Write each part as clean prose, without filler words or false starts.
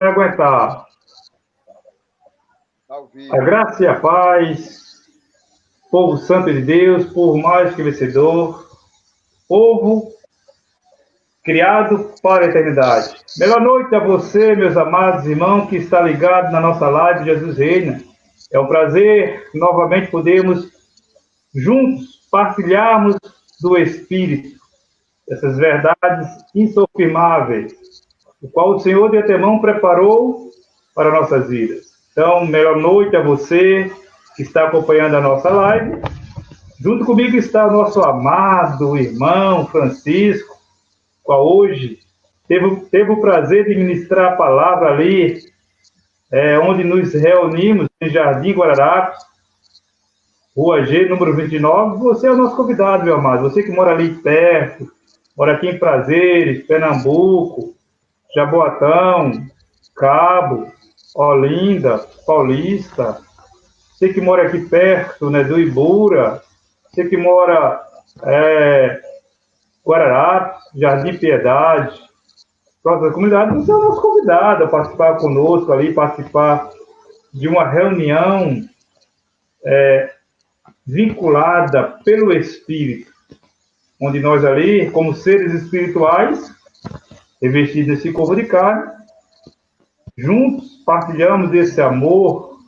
aguentar. Talvez. A graça e a paz, povo santo de Deus, povo mais que vencedor, povo criado para a eternidade. Melhor noite a você, meus amados irmãos, que está ligado na nossa live Jesus Reina. É um prazer novamente podermos juntos partilharmos do Espírito, essas verdades insofirmáveis, o qual o Senhor de antemão preparou para nossas vidas. Então, melhor noite a você que está acompanhando a nossa live. Junto comigo está o nosso amado irmão Francisco, qual hoje teve o prazer de ministrar a palavra ali, onde nos reunimos, em Jardim Guararapes, Rua G, número 29. Você é o nosso convidado, meu amado. Você que mora ali perto, mora aqui em Prazeres, Pernambuco, Jaboatão, Cabo, Olinda, Paulista. Você que mora aqui perto, né, do Ibura. Você que mora Guararapes, Jardim Piedade, próxima comunidade, você é o nosso convidado a participar conosco ali, participar de uma reunião vinculada pelo Espírito, onde nós ali, como seres espirituais, revestidos desse corpo de carne, juntos partilhamos desse amor,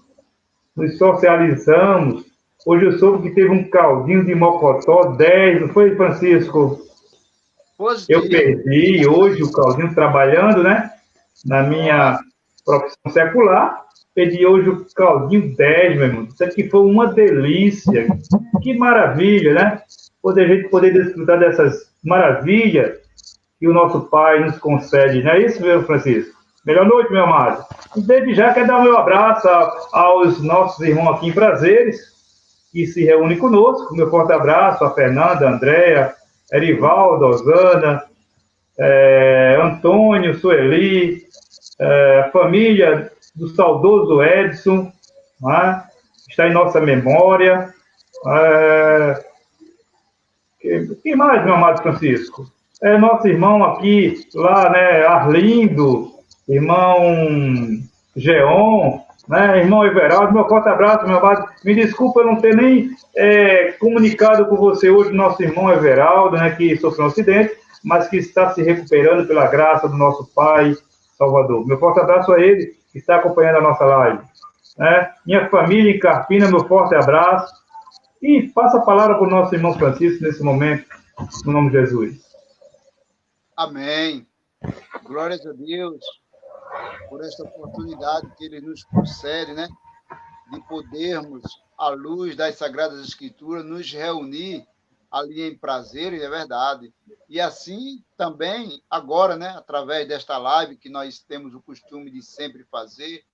nos socializamos. Hoje eu soube que teve um caldinho de mocotó 10, não foi, Francisco? Positivo. Eu perdi hoje o caldinho trabalhando, né? Na minha profissão secular. Perdi hoje o caldinho 10, meu irmão. Isso aqui foi uma delícia. Que maravilha, né? A gente poder desfrutar dessas maravilhas que o nosso Pai nos concede. Não é isso, meu Francisco? Melhor noite, meu amado. E desde já quero dar o meu abraço aos nossos irmãos aqui em Prazeres, que se reúnem conosco. Meu forte abraço a Fernanda, a Andréa, Erivaldo, Osana, Antônio, Sueli, a família do saudoso Edson, né? Está em nossa memória. Quem mais, meu amado Francisco? Nosso irmão aqui, lá, né, Arlindo, irmão Geon, né, irmão Everaldo, meu forte abraço, meu amado. Me desculpa eu não ter nem comunicado com você hoje, nosso irmão Everaldo, né, que sofreu um acidente, mas que está se recuperando pela graça do nosso Pai Salvador. Meu forte abraço a ele, que está acompanhando a nossa live. Minha família em Carpina, meu forte abraço. E passa a palavra para o nosso irmão Francisco nesse momento, no nome de Jesus. Amém. Glórias a Deus por esta oportunidade que Ele nos concede, né? De podermos, à luz das Sagradas Escrituras, nos reunir ali em prazer, e é verdade. E assim também, agora, né? Através desta live que nós temos o costume de sempre fazer,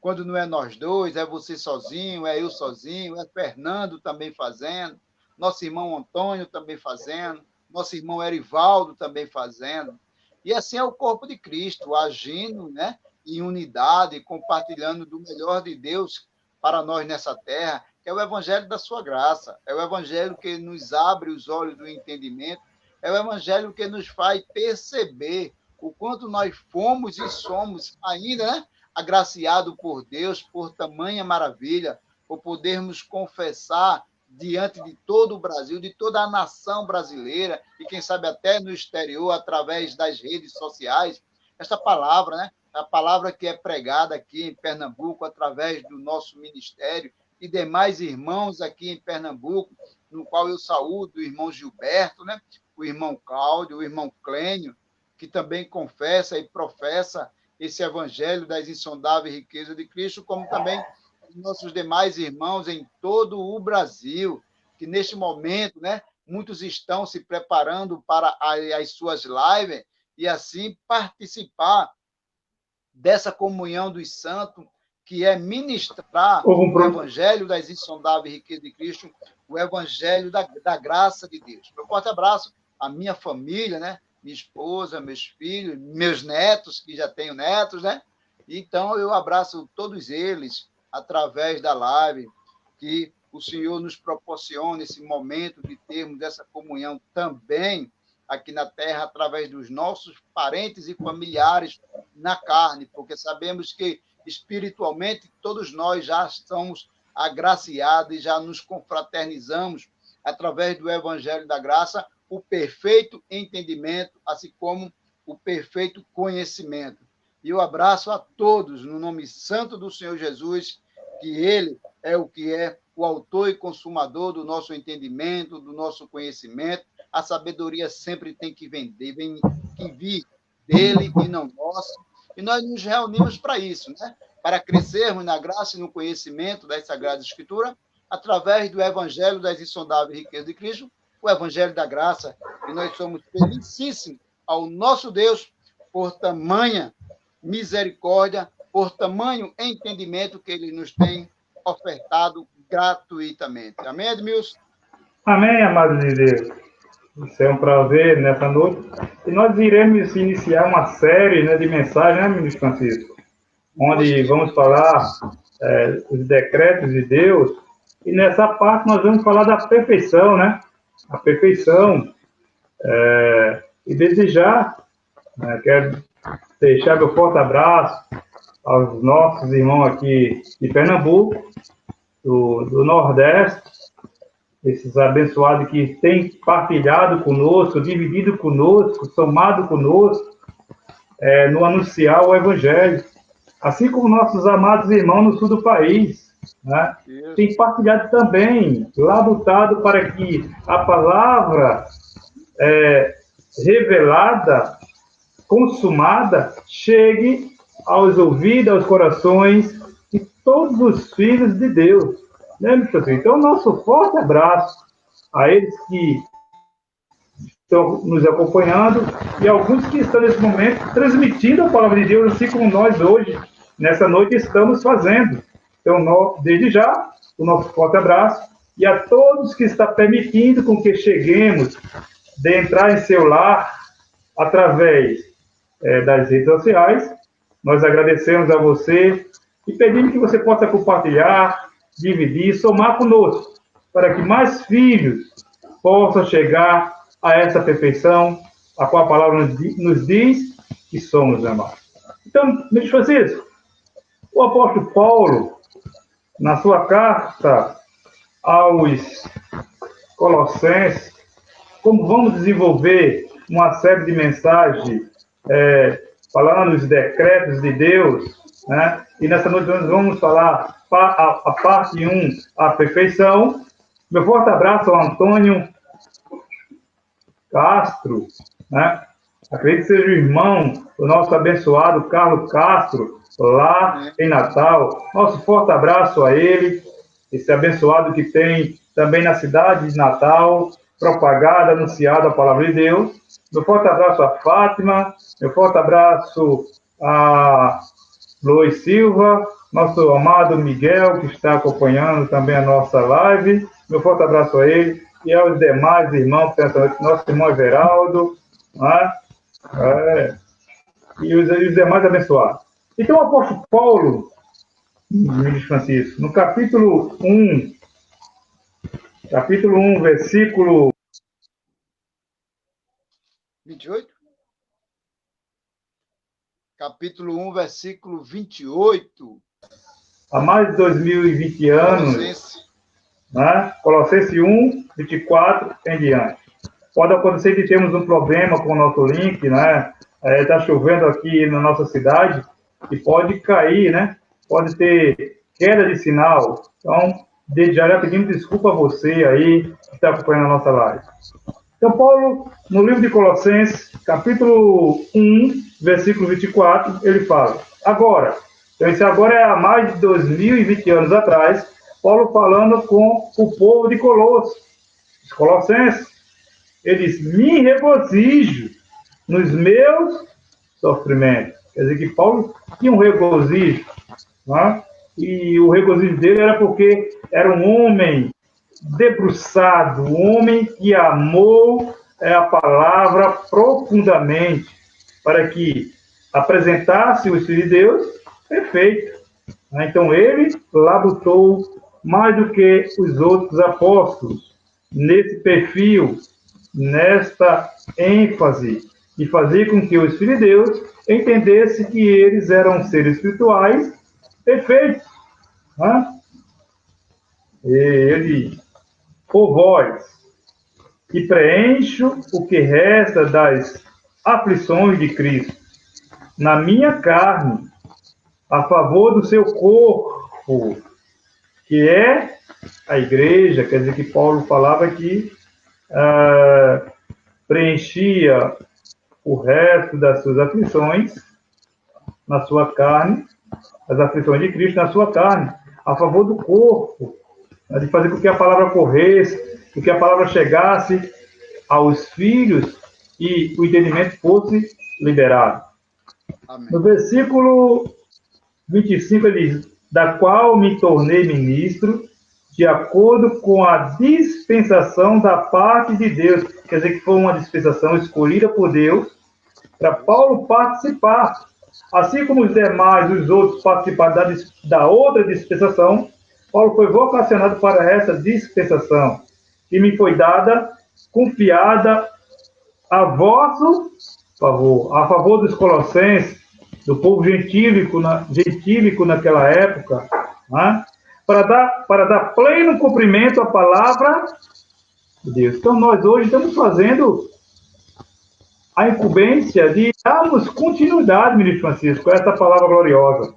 quando não é nós dois, é você sozinho, é eu sozinho, é Fernando também fazendo, nosso irmão Antônio também fazendo, nosso irmão Erivaldo também fazendo. E assim é o corpo de Cristo, agindo, né, em unidade, compartilhando do melhor de Deus para nós nessa terra, que é o evangelho da sua graça, é o evangelho que nos abre os olhos do entendimento, é o evangelho que nos faz perceber o quanto nós fomos e somos ainda, né, agraciado por Deus, por tamanha maravilha, por podermos confessar diante de todo o Brasil, de toda a nação brasileira, e quem sabe até no exterior, através das redes sociais, esta palavra, né? A palavra que é pregada aqui em Pernambuco, através do nosso ministério, e demais irmãos aqui em Pernambuco, no qual eu saúdo o irmão Gilberto, né? O irmão Cláudio, o irmão Clênio, que também confessa e professa esse evangelho das insondáveis riquezas de Cristo, como também nossos demais irmãos em todo o Brasil, que neste momento, né, muitos estão se preparando para as suas lives e assim participar dessa comunhão dos santos, que é ministrar o evangelho das insondáveis riquezas de Cristo, o evangelho da graça de Deus. Meu forte abraço à minha família, né? Minha esposa, meus filhos, meus netos, que já tenho netos, né? Então, eu abraço todos eles através da live, que o Senhor nos proporciona esse momento de termos essa comunhão também aqui na terra através dos nossos parentes e familiares na carne, porque sabemos que espiritualmente todos nós já estamos agraciados e já nos confraternizamos através do Evangelho da Graça, o perfeito entendimento, assim como o perfeito conhecimento. E eu abraço a todos no nome santo do Senhor Jesus, que Ele é o autor e consumador do nosso entendimento, do nosso conhecimento. A sabedoria sempre tem que vir dele e não nosso. E nós nos reunimos para isso, né? Para crescermos na graça e no conhecimento das Sagradas Escrituras, através do Evangelho das insondáveis riquezas de Cristo, o Evangelho da Graça. E nós somos felicíssimos ao nosso Deus por tamanha misericórdia, por tamanho entendimento que Ele nos tem ofertado gratuitamente. Amém, Edmilson? Amém, amados de Deus. Isso é um prazer nessa noite. E nós iremos iniciar uma série, né, de mensagens, né, ministro Francisco? Onde vamos falar os decretos de Deus. E nessa parte nós vamos falar da perfeição, né? A perfeição. E desejar, quero deixar meu forte abraço aos nossos irmãos aqui de Pernambuco, do Nordeste, esses abençoados que têm partilhado conosco, dividido conosco, somado conosco, no anunciar o Evangelho. Assim como nossos amados irmãos no sul do país, né? Têm partilhado também, labutado para que a palavra revelada, consumada, chegue aos ouvidos, aos corações de todos os filhos de Deus. Né, meu filho? Então, nosso forte abraço a eles que estão nos acompanhando e alguns que estão nesse momento transmitindo a palavra de Deus, assim como nós hoje, nessa noite, estamos fazendo. Então, desde já, o nosso forte abraço e a todos que estão permitindo com que cheguemos de entrar em seu lar através das redes sociais. Nós agradecemos a você e pedimos que você possa compartilhar, dividir, somar conosco, para que mais filhos possam chegar a essa perfeição, a qual a palavra nos diz que somos amados. Então, ministro Francisco, o apóstolo Paulo, na sua carta aos Colossenses, como vamos desenvolver uma série de mensagens falando os decretos de Deus, né? E nessa noite nós vamos falar a parte 1, a perfeição. Meu forte abraço ao Antônio Castro, né? Acredito que seja o irmão do nosso abençoado Carlos Castro, lá em Natal. Nosso forte abraço a ele, esse abençoado que tem também na cidade de Natal propagado, anunciado a palavra de Deus. Meu forte abraço a Fátima, meu forte abraço a Luiz Silva, nosso amado Miguel, que está acompanhando também a nossa live. Meu forte abraço a ele e aos demais irmãos, nosso irmão Everaldo, né? E os demais abençoados. Então, o apóstolo Paulo, ministro Francisco, no capítulo 1, versículo 28? Capítulo 1, versículo 28. Há mais de 2020 anos, né? Colossenses 1, 24 em diante. Pode acontecer que temos um problema com o nosso link, né? Está chovendo aqui na nossa cidade e pode cair, né? Pode ter queda de sinal. Então, desde já pedimos desculpa a você aí que está acompanhando a nossa live. Então, Paulo, no livro de Colossenses, capítulo 1, versículo 24, ele fala, agora, então esse agora é há mais de 2020 anos atrás, Paulo falando com o povo de os colossenses, ele diz, me regozijo nos meus sofrimentos. Quer dizer que Paulo tinha um regozijo, né? E o regozijo dele era porque era um homem debruçado, um homem que amou a palavra profundamente, para que apresentasse o Filho de Deus perfeito. Então ele labutou mais do que os outros apóstolos nesse perfil nesta ênfase e fazer com que os filhos de Deus entendessem que eles eram seres espirituais perfeitos. Né? E ele, por vós, que preencho o que resta das aflições de Cristo na minha carne, a favor do seu corpo, que é a igreja. Quer dizer que Paulo falava que preenchia o resto das suas aflições na sua carne, as aflições de Cristo na sua carne, a favor do corpo, né, de fazer com que a palavra corresse, com que a palavra chegasse aos filhos e o entendimento fosse liberado. Amém. No versículo 25 ele diz: da qual me tornei ministro de acordo com a dispensação da parte de Deus. Quer dizer que foi uma dispensação escolhida por Deus para Paulo participar. Assim como os demais, os outros participaram da outra dispensação, Paulo foi vocacionado para essa dispensação, que me foi dada, confiada a vosso favor, a favor dos colossenses, do povo gentílico naquela época, né? para dar pleno cumprimento à palavra de Deus. Então, nós hoje estamos fazendo a incumbência de darmos continuidade, ministro Francisco, a essa palavra gloriosa.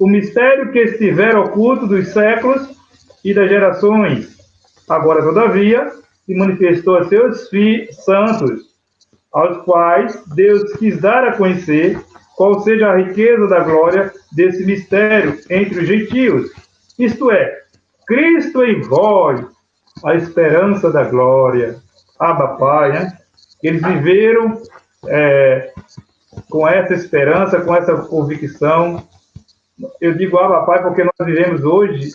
O mistério que estiver oculto dos séculos e das gerações, agora, todavia, se manifestou a seus santos, aos quais Deus quis dar a conhecer qual seja a riqueza da glória desse mistério entre os gentios, isto é, Cristo em vós, a esperança da glória. Abba, Pai, né? Eles viveram com essa esperança, com essa convicção. Eu digo Abba, Pai, porque nós vivemos hoje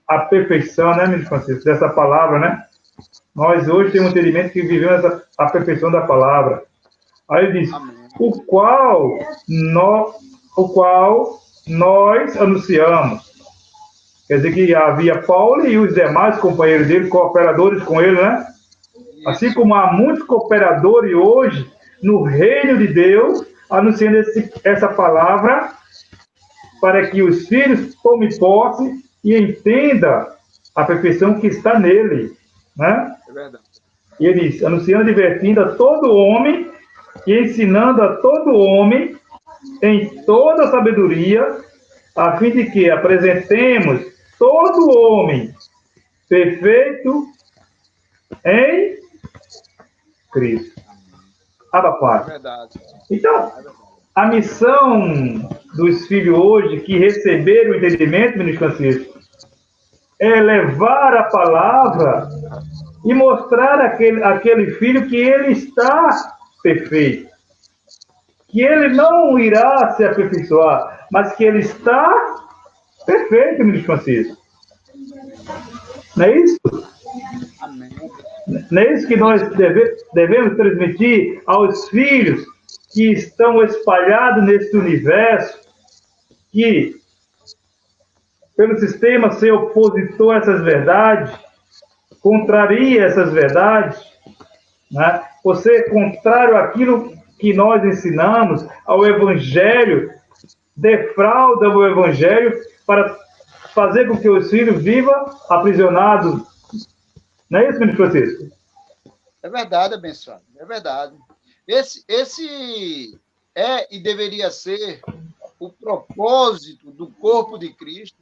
a perfeição, né, ministro Francisco, dessa palavra, né? Nós hoje temos um entendimento que vivemos a perfeição da palavra. Aí ele diz: o qual nós anunciamos. Quer dizer que havia Paulo e os demais companheiros dele, cooperadores com ele, né? Assim como há muitos cooperadores hoje no reino de Deus, anunciando essa palavra, para que os filhos tomem posse e entendam a perfeição que está nele, né? É verdade. E ele diz: anunciando, divertindo a todo homem e ensinando a todo homem em toda sabedoria, a fim de que apresentemos todo homem perfeito em Cristo. Abba, Pai. É verdade. Então, a missão dos filhos hoje que receberam o entendimento, ministro Francisco, é levar a palavra e mostrar àquele filho que ele está perfeito, que ele não irá se aperfeiçoar, mas que ele está perfeito, ministro Francisco. Não é isso? Amém. Não é isso que nós devemos transmitir aos filhos que estão espalhados nesse universo, que, pelo sistema, ser opositor a essas verdades, contraria essas verdades, né? Você é contrário àquilo que nós ensinamos, ao Evangelho, defrauda o Evangelho para fazer com que os filhos vivam aprisionados. Não é isso, ministro Francisco? É verdade, abençoado, é verdade. Esse é e deveria ser o propósito do corpo de Cristo.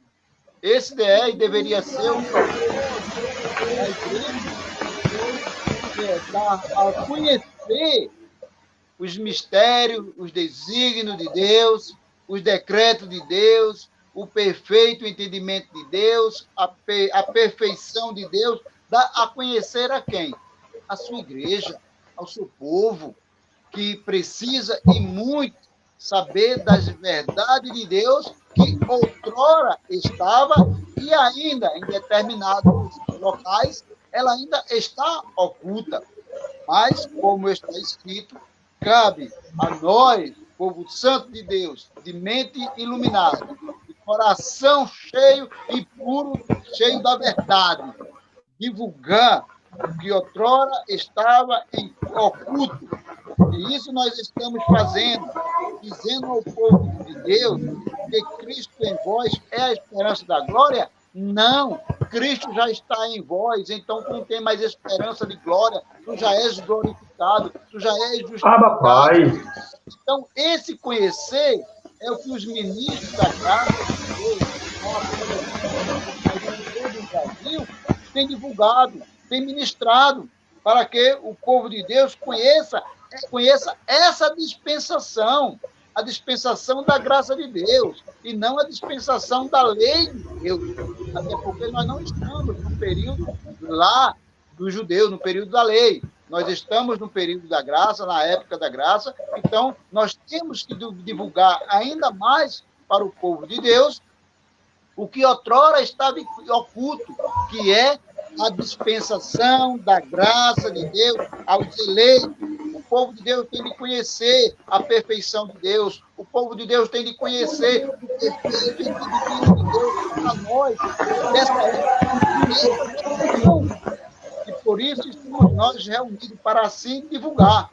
Esse é e deveria ser o propósito da igreja, dar a conhecer os mistérios, os desígnios de Deus, os decretos de Deus, o perfeito entendimento de Deus, a perfeição de Deus, dá a conhecer a quem? A sua igreja, ao seu povo, que precisa e muito saber das verdades de Deus que outrora estava e ainda em determinados locais ela ainda está oculta. Mas, como está escrito, cabe a nós, povo santo de Deus, de mente iluminada, de coração cheio e puro, cheio da verdade, divulgar que outrora estava em oculto. E isso nós estamos fazendo, dizendo ao povo de Deus que Cristo em vós é a esperança da glória. Não, Cristo já está em vós, então tu não tem mais esperança de glória, tu já és glorificado, tu já és justificado. Pai. Então, esse conhecer é o que os ministros da graça de Deus, todo o Brasil, têm divulgado, têm ministrado, para que o povo de Deus conheça essa dispensação, a dispensação da graça de Deus, e não a dispensação da lei de Deus. Até porque nós não estamos no período lá dos judeus, no período da lei. Nós estamos no período da graça, na época da graça, então nós temos que divulgar ainda mais para o povo de Deus o que outrora estava oculto, que é a dispensação da graça de Deus aos eleitos. O povo de Deus tem de conhecer a perfeição de Deus. O povo de Deus tem de conhecer o perfeito de Deus para nós, dessa época. E por isso estamos nós reunidos para assim divulgar.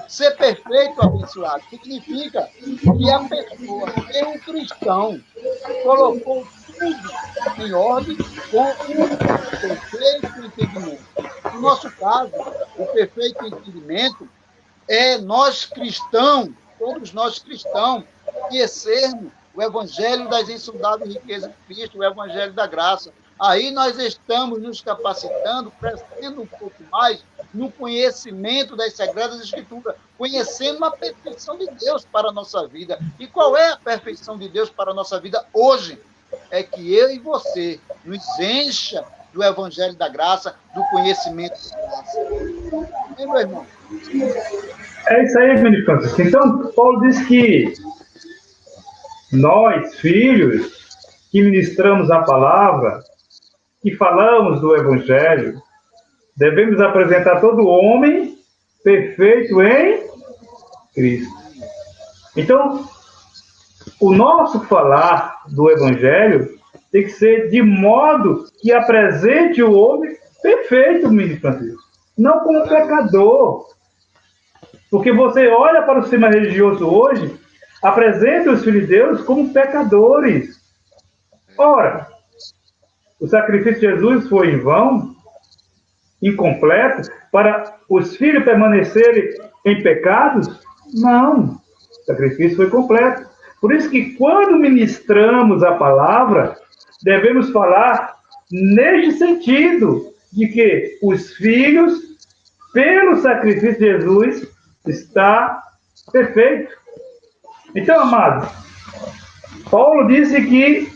Ser perfeito, abençoado, significa que a pessoa, que é um cristão, colocou tudo em ordem com o perfeito entendimento. No nosso caso, o perfeito entendimento é nós cristãos, todos nós cristãos, conhecermos o evangelho das insondáveis riquezas de Cristo, o evangelho da graça. Aí nós estamos nos capacitando, crescendo um pouco mais no conhecimento das Sagradas Escrituras, conhecendo a perfeição de Deus para a nossa vida. E qual é a perfeição de Deus para a nossa vida hoje? É que eu e você nos encha do Evangelho da Graça, do conhecimento da graça. Hein, meu irmão? É isso aí, Benito Francisco. Então, Paulo diz que nós, filhos, que ministramos a palavra, que falamos do Evangelho, devemos apresentar todo homem perfeito em Cristo. Então, o nosso falar do Evangelho tem que ser de modo que apresente o homem perfeito, Benito Francisco, não como pecador. Porque você olha para o sistema religioso hoje, apresenta os filhos de Deus como pecadores. Ora, o sacrifício de Jesus foi em vão, incompleto, para os filhos permanecerem em pecados? Não, o sacrifício foi completo. Por isso que quando ministramos a palavra, devemos falar neste sentido, de que os filhos, pelo sacrifício de Jesus, está perfeito. Então, amados, Paulo disse que,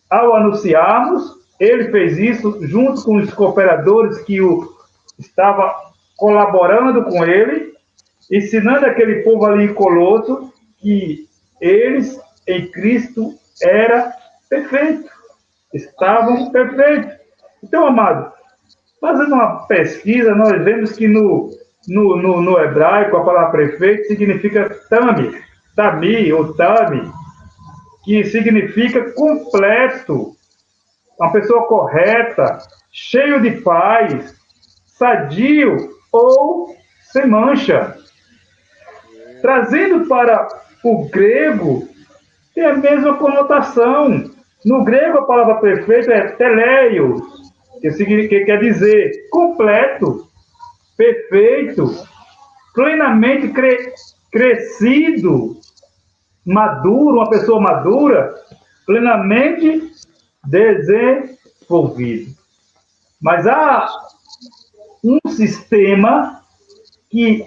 ao anunciarmos, ele fez isso junto com os cooperadores que estavam colaborando com ele, ensinando aquele povo ali em Colosso que eles, em Cristo, eram perfeitos. Estavam perfeitos. Então, amado, fazendo uma pesquisa, nós vemos que no hebraico, a palavra perfeito significa tami, ou tami, que significa completo, uma pessoa correta, cheio de paz, sadio ou sem mancha. Trazendo para o grego, tem a mesma conotação. No grego, a palavra perfeito é teleios, que quer dizer completo, perfeito, plenamente crescido, maduro, uma pessoa madura, plenamente desenvolvido. Mas há um sistema que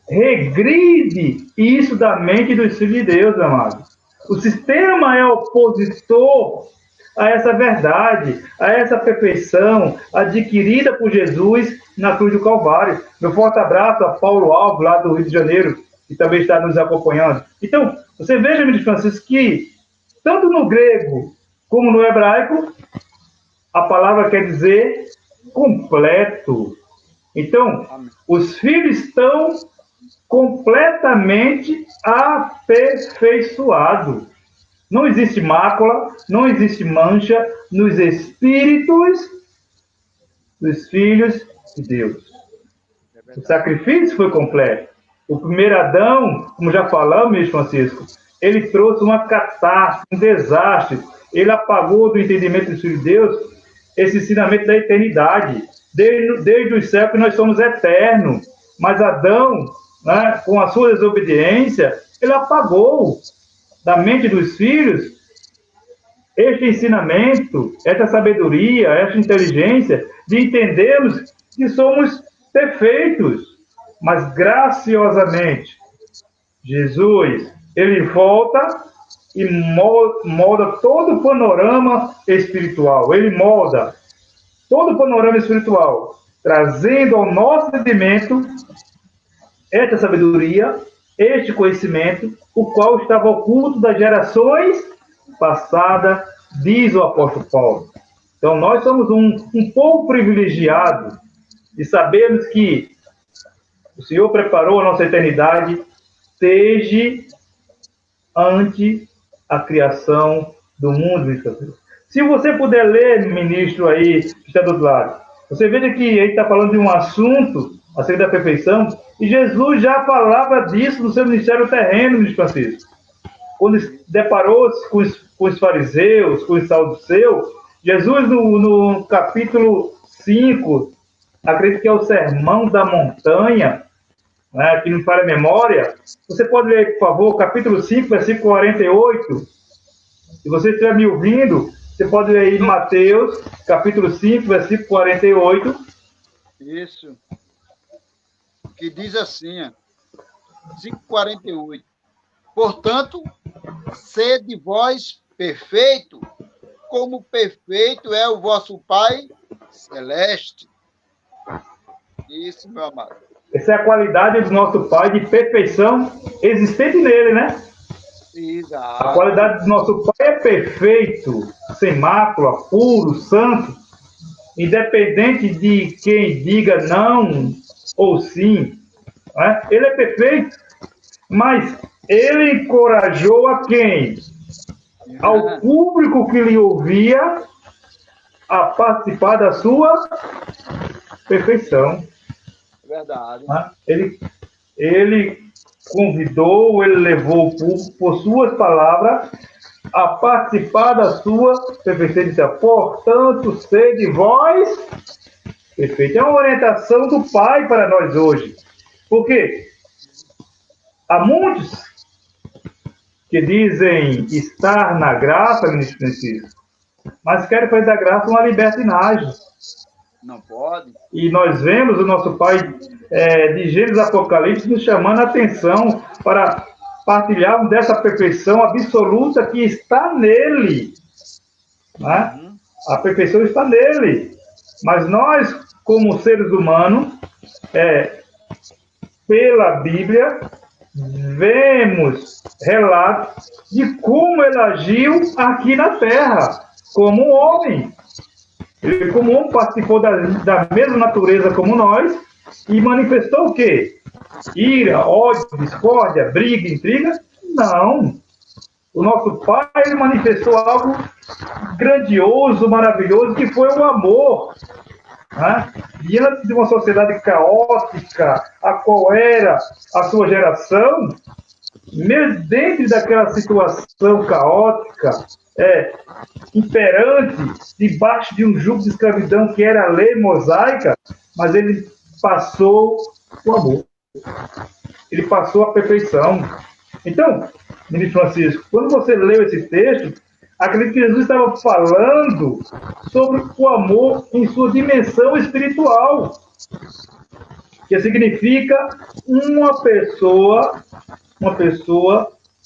regride isso da mente dos filhos de Deus, amado. O sistema é opositor a essa verdade, a essa perfeição adquirida por Jesus na cruz do Calvário. Meu forte abraço a Paulo Alves, lá do Rio de Janeiro, que também está nos acompanhando. Então, você veja, Benito Francisco, que tanto no grego como no hebraico, a palavra quer dizer completo. Então, os filhos estão completamente aperfeiçoados. Não existe mácula, não existe mancha nos espíritos dos filhos de Deus. O sacrifício foi completo. O primeiro Adão, como já falamos, ministro Francisco, ele trouxe uma catástrofe, um desastre. Ele apagou do entendimento do Filho de Deus esse ensinamento da eternidade. Desde os céus que nós somos eternos. Mas Adão, né, com a sua desobediência, ele apagou da mente dos filhos este ensinamento, essa sabedoria, essa inteligência de entendermos que somos perfeitos. Mas graciosamente, Jesus, ele volta e molda todo o panorama espiritual. Ele molda todo o panorama espiritual, trazendo ao nosso entendimento esta sabedoria, este conhecimento, o qual estava oculto das gerações passadas, diz o apóstolo Paulo. Então, nós somos um povo privilegiado de sabermos que o Senhor preparou a nossa eternidade desde antes a criação do mundo. Se você puder ler, ministro aí, que está do outro lado, você veja que ele está falando de um assunto acerca da perfeição, e Jesus já falava disso no seu ministério terreno, ministro Francisco. Quando deparou-se com os fariseus, com os saduceus, Jesus, no capítulo 5, acredito que é o Sermão da Montanha, né, que não falha a memória, você pode ler, por favor, capítulo 5, versículo 48. Se você estiver me ouvindo, você pode ler aí Mateus, capítulo 5, versículo 48. Isso. Que diz assim, 5:48. Portanto, sede vós perfeito, como perfeito é o vosso Pai celeste. Isso, meu amado. Essa é a qualidade do nosso Pai de perfeição existente nele, né? Exato. A qualidade do nosso Pai é perfeito, sem mácula, puro, santo, independente de quem diga não ou sim. Né? Ele é perfeito, mas ele encorajou a quem? Ao público que lhe ouvia a participar da sua perfeição. Verdade. Ele convidou, ele levou o público, por suas palavras, a participar da sua perfeição. Ele disse, portanto, sede vós perfeito. É uma orientação do Pai para nós hoje. Por quê? Há muitos que dizem estar na graça, ministro Francisco, mas querem fazer da graça uma libertinagem. Não pode. E nós vemos o nosso Pai de Gênesis Apocalipse nos chamando a atenção para partilharmos dessa perfeição absoluta que está nele. Né? A perfeição está nele. Mas nós, como seres humanos, pela Bíblia, vemos relatos de como ele agiu aqui na Terra, como um homem. Ele, como homem, participou da mesma natureza como nós e manifestou o quê? Ira, ódio, discórdia, briga, intriga? Não. O nosso Pai manifestou algo grandioso, maravilhoso, que foi o amor. Né? Diante de uma sociedade caótica, a qual era a sua geração, mesmo dentro daquela situação caótica, imperante, debaixo de um jugo de escravidão que era a lei mosaica, mas ele passou o amor. Ele passou a perfeição. Então, ministro Francisco, quando você leu esse texto, acredito que Jesus estava falando sobre o amor em sua dimensão espiritual, que significa uma pessoa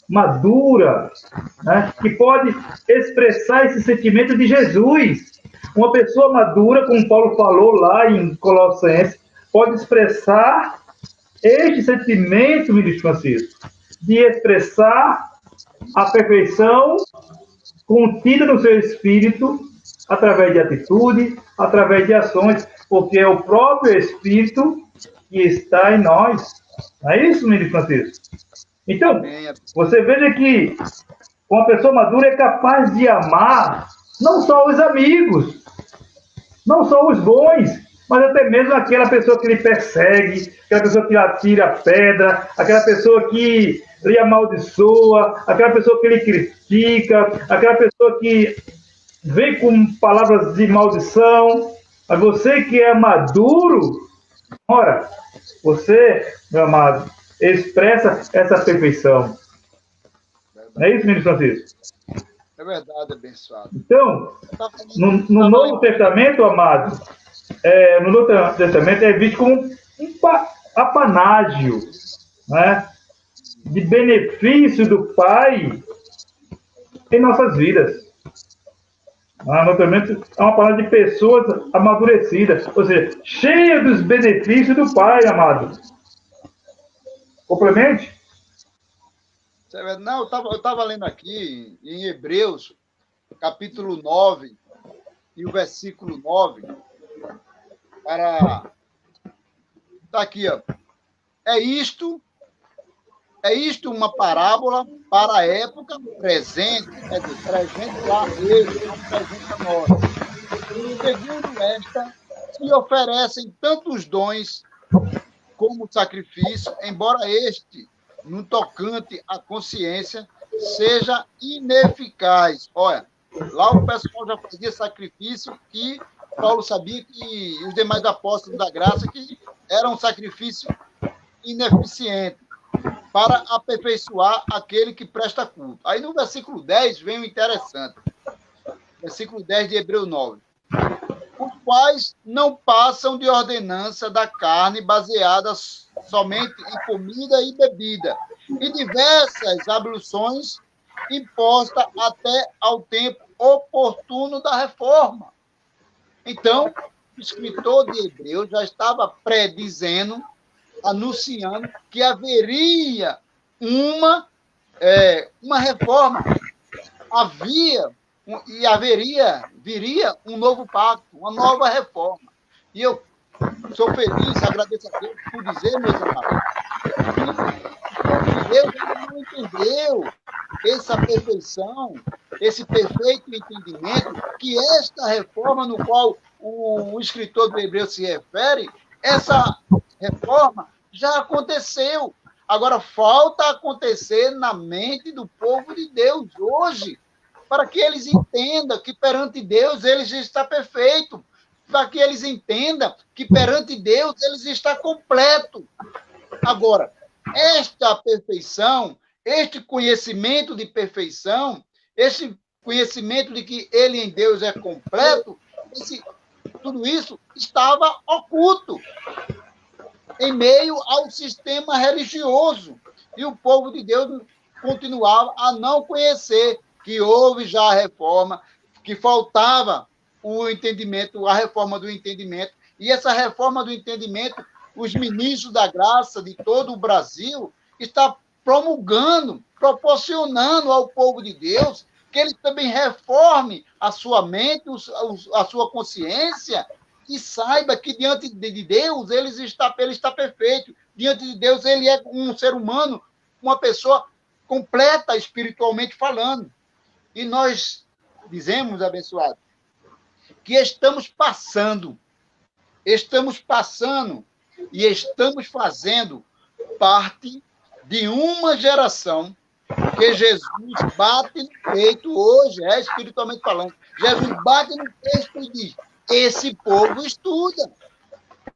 madura, né, que pode expressar esse sentimento de Jesus. Uma pessoa madura, como Paulo falou lá em Colossenses, pode expressar este sentimento, ministro Francisco, de expressar a perfeição contida no seu espírito, através de atitude, através de ações, porque é o próprio Espírito que está em nós. Não é isso, ministro Francisco? Então, você veja que uma pessoa madura é capaz de amar não só os amigos, não só os bons, mas até mesmo aquela pessoa que lhe persegue, aquela pessoa que lhe atira pedra, aquela pessoa que lhe amaldiçoa, aquela pessoa que lhe critica, aquela pessoa que vem com palavras de maldição. Mas você que é maduro, ora, você, meu amado, expressa essa perfeição. Não é isso, ministro Francisco? É verdade, abençoado. Então, no Novo Testamento, amado, no Novo Testamento é visto como um apanágio, né, de benefício do Pai em nossas vidas. O Novo Testamento é uma palavra de pessoas amadurecidas, ou seja, cheia dos benefícios do Pai, amado. Complemente? Não, eu estava lendo aqui em Hebreus, capítulo 9, e o versículo 9, está aqui, ó. É isto uma parábola para a época presente, quer dizer, presente lá ele, não presente a nós. Segundo esta, se oferecem tantos dons como sacrifício, embora este, no tocante à consciência, seja ineficaz. Olha, lá o pessoal já fazia sacrifício que Paulo sabia que os demais apóstolos da graça que era um sacrifício ineficiente para aperfeiçoar aquele que presta culto. Aí no versículo 10 vem o interessante. Versículo 10 de Hebreus 9. Os quais não passam de ordenança da carne baseada somente em comida e bebida, e diversas abluções impostas até ao tempo oportuno da reforma. Então, o escritor de Hebreus já estava predizendo, anunciando que haveria uma reforma. Viria um novo pacto, uma nova reforma. E eu sou feliz, agradeço a Deus por dizer, meus amados, que Deus não entendeu essa perfeição, esse perfeito entendimento, que esta reforma no qual o escritor do Hebreu se refere, essa reforma já aconteceu. Agora, falta acontecer na mente do povo de Deus hoje, para que eles entendam que perante Deus eles está perfeito, para que eles entendam que perante Deus eles está completo. Agora, esta perfeição, este conhecimento de perfeição, este conhecimento de que ele em Deus é completo, tudo isso estava oculto em meio ao sistema religioso. E o povo de Deus continuava a não conhecer que houve já a reforma, que faltava o entendimento, a reforma do entendimento. E essa reforma do entendimento, os ministros da graça de todo o Brasil estão promulgando, proporcionando ao povo de Deus que ele também reforme a sua mente, a sua consciência, e saiba que diante de Deus ele está perfeito. Diante de Deus ele é um ser humano, uma pessoa completa espiritualmente falando. E nós dizemos, abençoado, que estamos passando e estamos fazendo parte de uma geração que Jesus bate no peito hoje, espiritualmente falando. Jesus bate no peito e diz: esse povo estuda,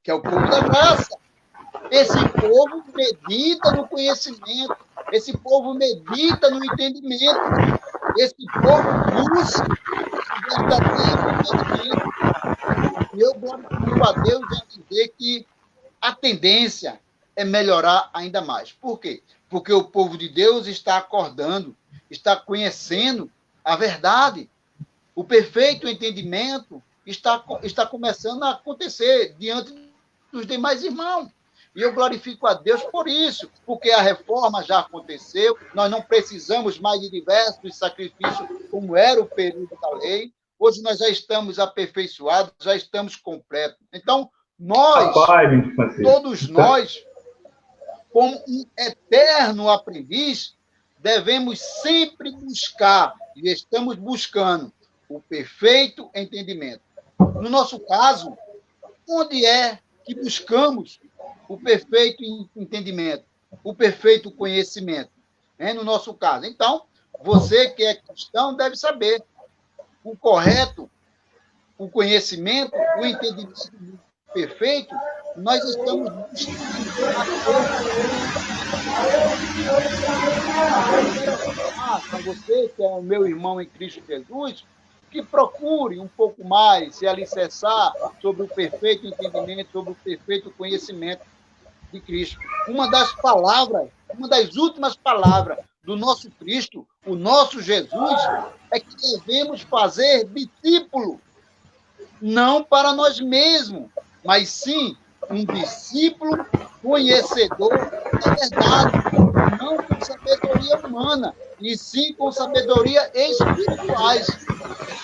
que é o povo da graça. Esse povo medita no conhecimento, esse povo medita no entendimento, esse povo busca o verdadeiro entendimento. E eu glorifico a Deus em dizer que a tendência é melhorar ainda mais. Por quê? Porque o povo de Deus está acordando, está conhecendo a verdade. O perfeito entendimento está começando a acontecer diante dos demais irmãos. E eu glorifico a Deus por isso, porque a reforma já aconteceu, nós não precisamos mais de diversos sacrifícios, como era o período da lei. Hoje nós já estamos aperfeiçoados, já estamos completos. Então, todos nós, como um eterno aprendiz, devemos sempre buscar, e estamos buscando, o perfeito entendimento. No nosso caso, onde é que buscamos o perfeito entendimento, o perfeito conhecimento, né? No nosso caso. Então, você que é cristão deve saber o correto, o conhecimento, o entendimento perfeito, nós estamos buscando para você, que é o meu irmão em Cristo Jesus, que procure um pouco mais se alicerçar sobre o perfeito entendimento, sobre o perfeito conhecimento de Cristo. Uma das palavras, uma das últimas palavras do nosso Cristo, o nosso Jesus, é que devemos fazer discípulo, não para nós mesmos, mas sim um discípulo conhecedor da verdade, não com sabedoria humana, e sim com sabedoria espirituais.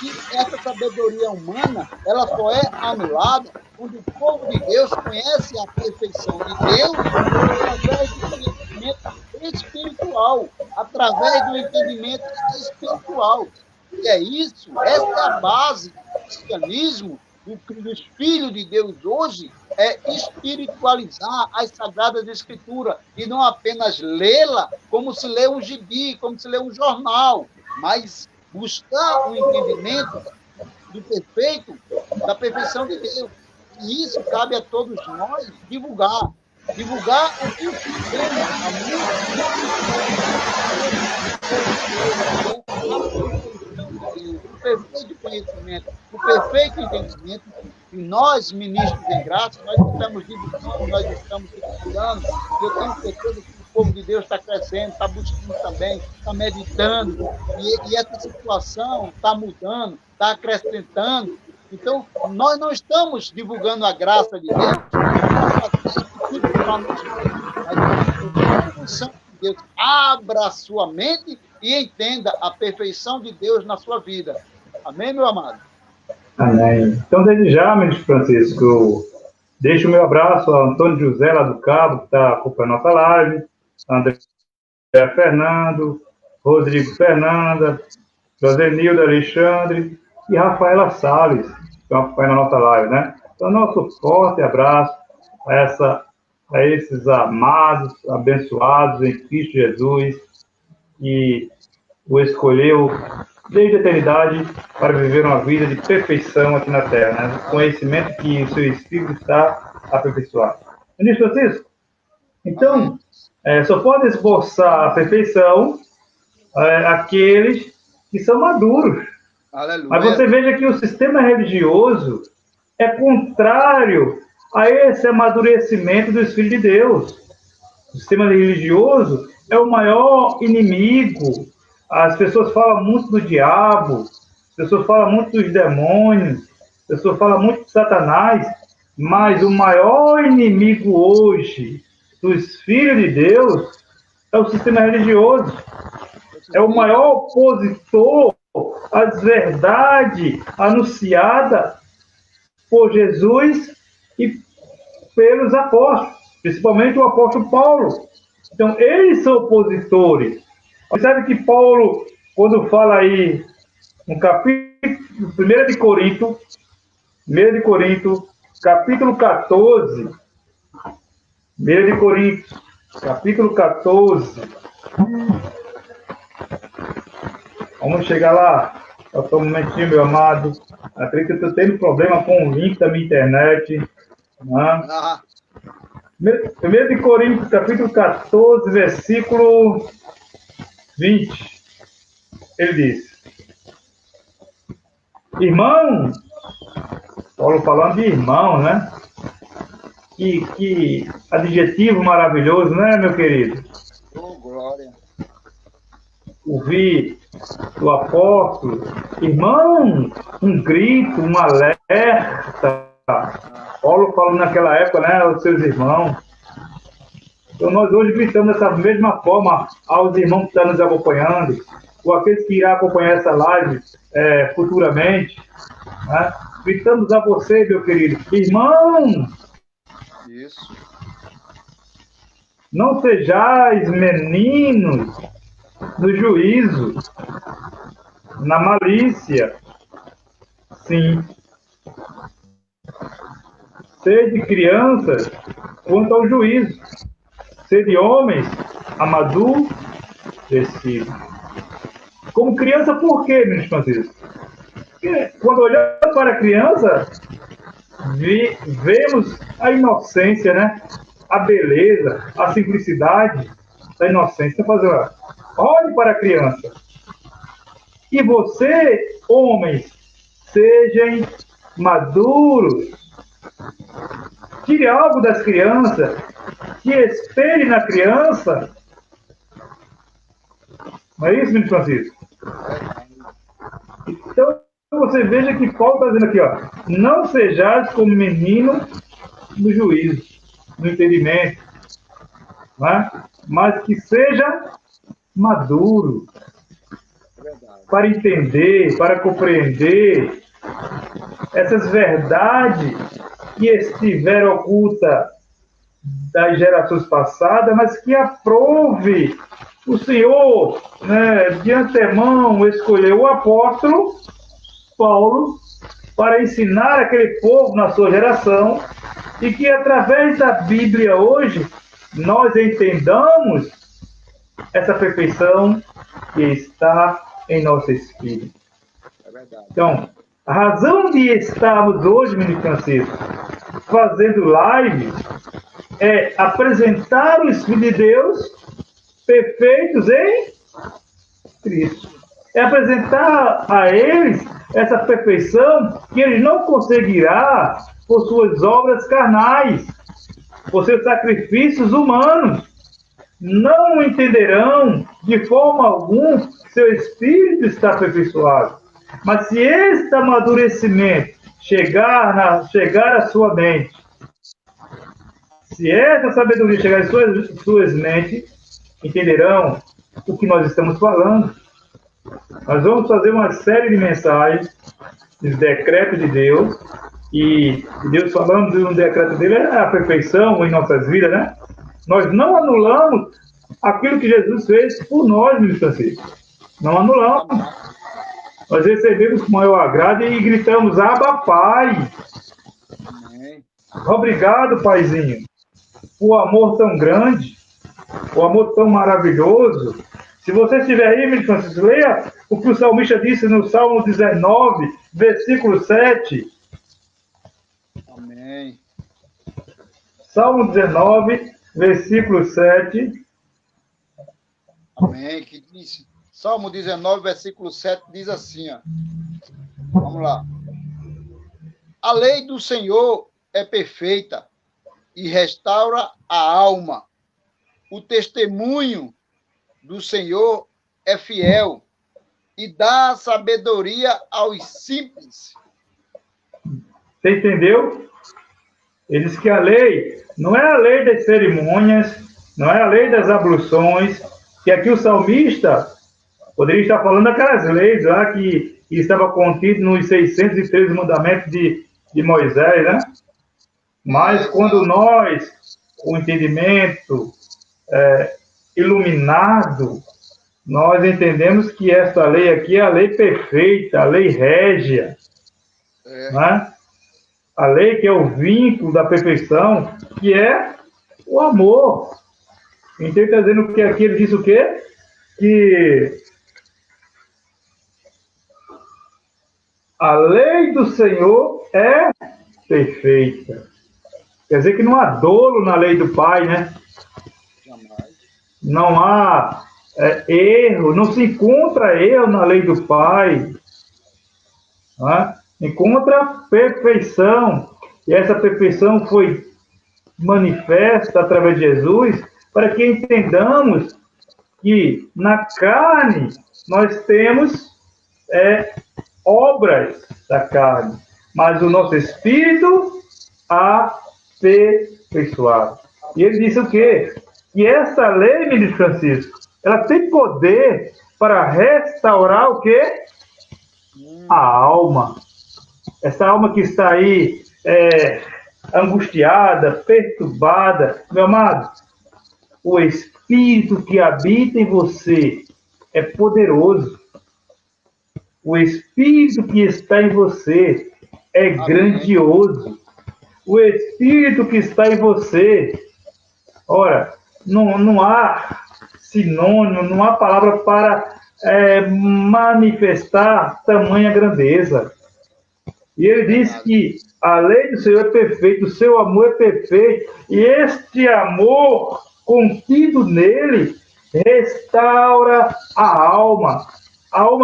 E essa sabedoria humana, ela só é anulada quando o povo de Deus conhece a perfeição de Deus através do conhecimento espiritual, através do entendimento espiritual. E é isso, essa é a base do cristianismo, dos filhos de Deus hoje, é espiritualizar as Sagradas Escrituras e não apenas lê-la como se lê um gibi, como se lê um jornal, mas buscar o entendimento do perfeito, da perfeição de Deus. E isso cabe a todos nós divulgar. Divulgar o que o sistema, a o perfeito conhecimento, o perfeito entendimento. E nós, ministros em graça, nós estamos divulgando, nós estamos estudando. Eu tenho certeza que o povo de Deus está crescendo, está buscando também, está meditando. E essa situação está mudando, está acrescentando. Então, nós não estamos divulgando a graça de Deus para nós, mas Deus abra a sua mente e entenda a perfeição de Deus na sua vida. Amém, meu amado? Amém. Então, desde já, ministro Francisco, deixo o meu abraço ao Antônio José, lá do Cabo, que está acompanhando a nossa live, André Fernando, Rodrigo Fernanda, Josenildo Alexandre e Rafaela Salles, que estão acompanhando a nossa live, né? Então, nosso forte abraço a esses amados, abençoados em Cristo Jesus, que o escolheu desde a eternidade para viver uma vida de perfeição aqui na Terra, né? Conhecimento que o seu Espírito está aperfeiçoado. Ministro Francisco, então, só pode esboçar a perfeição aqueles que são maduros. Aleluia. Mas você veja que o sistema religioso é contrário a esse amadurecimento dos filhos de Deus. O sistema religioso é o maior inimigo. As pessoas falam muito do diabo, as pessoas falam muito dos demônios, as pessoas falam muito de Satanás, mas o maior inimigo hoje dos filhos de Deus é o sistema religioso. É o maior opositor às verdades anunciadas por Jesus e pelos apóstolos, principalmente o apóstolo Paulo. Então, eles são opositores. Você sabe que Paulo, quando fala aí no capítulo 1 de Corinto, capítulo 14, 1 de Coríntios, capítulo 14, vamos chegar lá. Só um momentinho, meu amado. Acredito que eu estou tendo problema com o link da minha internet. Né? 1 de Coríntios, capítulo 14, versículo 20. Ele diz: irmão, Paulo falando de irmão, né? Que adjetivo maravilhoso, né, meu querido? Oh, glória. Ouvir do apóstolo, irmão, um grito, um alerta. Paulo falando naquela época, né, aos seus irmãos. Então nós hoje gritamos dessa mesma forma aos irmãos que estão nos acompanhando, ou aqueles que irão acompanhar essa live futuramente. Né? Gritamos a você, meu querido, irmão! Isso. Não sejais meninos no juízo, na malícia. Sim. Sede crianças quanto ao juízo. Sede homens amadurecidos. Como criança, por quê, ministro Francisco? Porque quando olhamos para a criança, vemos a inocência, né? A beleza, a simplicidade da inocência. Olhe para a criança. E você, homens, sejam maduros. Tire algo das crianças, que espere na criança. Não é isso, ministro Francisco? Então, você veja que Paulo está dizendo aqui, ó, não sejais como menino no juízo, no entendimento, né? Mas que seja maduro, para entender, para compreender essas verdades que estiveram ocultas das gerações passadas, mas que aprove o Senhor, né, de antemão, escolheu o apóstolo Paulo para ensinar aquele povo na sua geração e que através da Bíblia hoje nós entendamos essa perfeição que está em nosso espírito. É verdade. Então, a razão de estarmos hoje, ministro Francisco, fazendo live é apresentar os Filhos de Deus perfeitos em Cristo. É apresentar a eles essa perfeição que eles não conseguirão por suas obras carnais, por seus sacrifícios humanos. Não entenderão de forma alguma que seu espírito está aperfeiçoado. Mas se este amadurecimento chegar à sua mente, se essa sabedoria chegar às suas mentes, entenderão o que nós estamos falando. Nós vamos fazer uma série de mensagens, de decretos de Deus, e Deus falando de um decreto dele é a perfeição em nossas vidas, né? Nós não anulamos aquilo que Jesus fez por nós, ministro Francisco. Não anulamos. Nós recebemos com maior agrado e gritamos, Abba, Pai. Amém. Obrigado, Paizinho, por amor tão grande, o amor tão maravilhoso. Se você estiver aí, ministro Francisco, leia o que o salmista disse no Salmo 19, versículo 7. Amém. Salmo 19, versículo 7. Amém. Que diz, Salmo 19, versículo 7 diz assim, ó. Vamos lá. A lei do Senhor é perfeita e restaura a alma. O testemunho do Senhor é fiel e dá sabedoria aos simples. Você entendeu? Ele diz que a lei não é a lei das cerimônias, não é a lei das abluções, que aqui o salmista poderia estar falando daquelas leis lá que estava contido nos 613 mandamentos de Moisés, né? Mas quando nós, com o entendimento iluminado, nós entendemos que essa lei aqui é a lei perfeita, a lei régia, né? A lei que é o vínculo da perfeição, que é o amor. Então ele está dizendo que aqui ele diz o quê? Que a lei do Senhor é perfeita. Quer dizer que não há dolo na lei do Pai, né? Jamais. Não há erro, não se encontra erro na lei do Pai. Né? Encontra perfeição. E essa perfeição foi manifesta através de Jesus para que entendamos que na carne nós temos obras da carne, mas o nosso espírito aperfeiçoado. E ele disse o quê? Que essa lei, ministro Francisco, ela tem poder para restaurar o quê? A alma. Essa alma que está aí angustiada, perturbada. Meu amado, o Espírito que habita em você é poderoso. O Espírito que está em você é grandioso. o Espírito que está em você. Ora, não há sinônimo, não há palavra para manifestar tamanha grandeza. E ele diz que a lei do Senhor é perfeita, o seu amor é perfeito, e este amor contido nele restaura a alma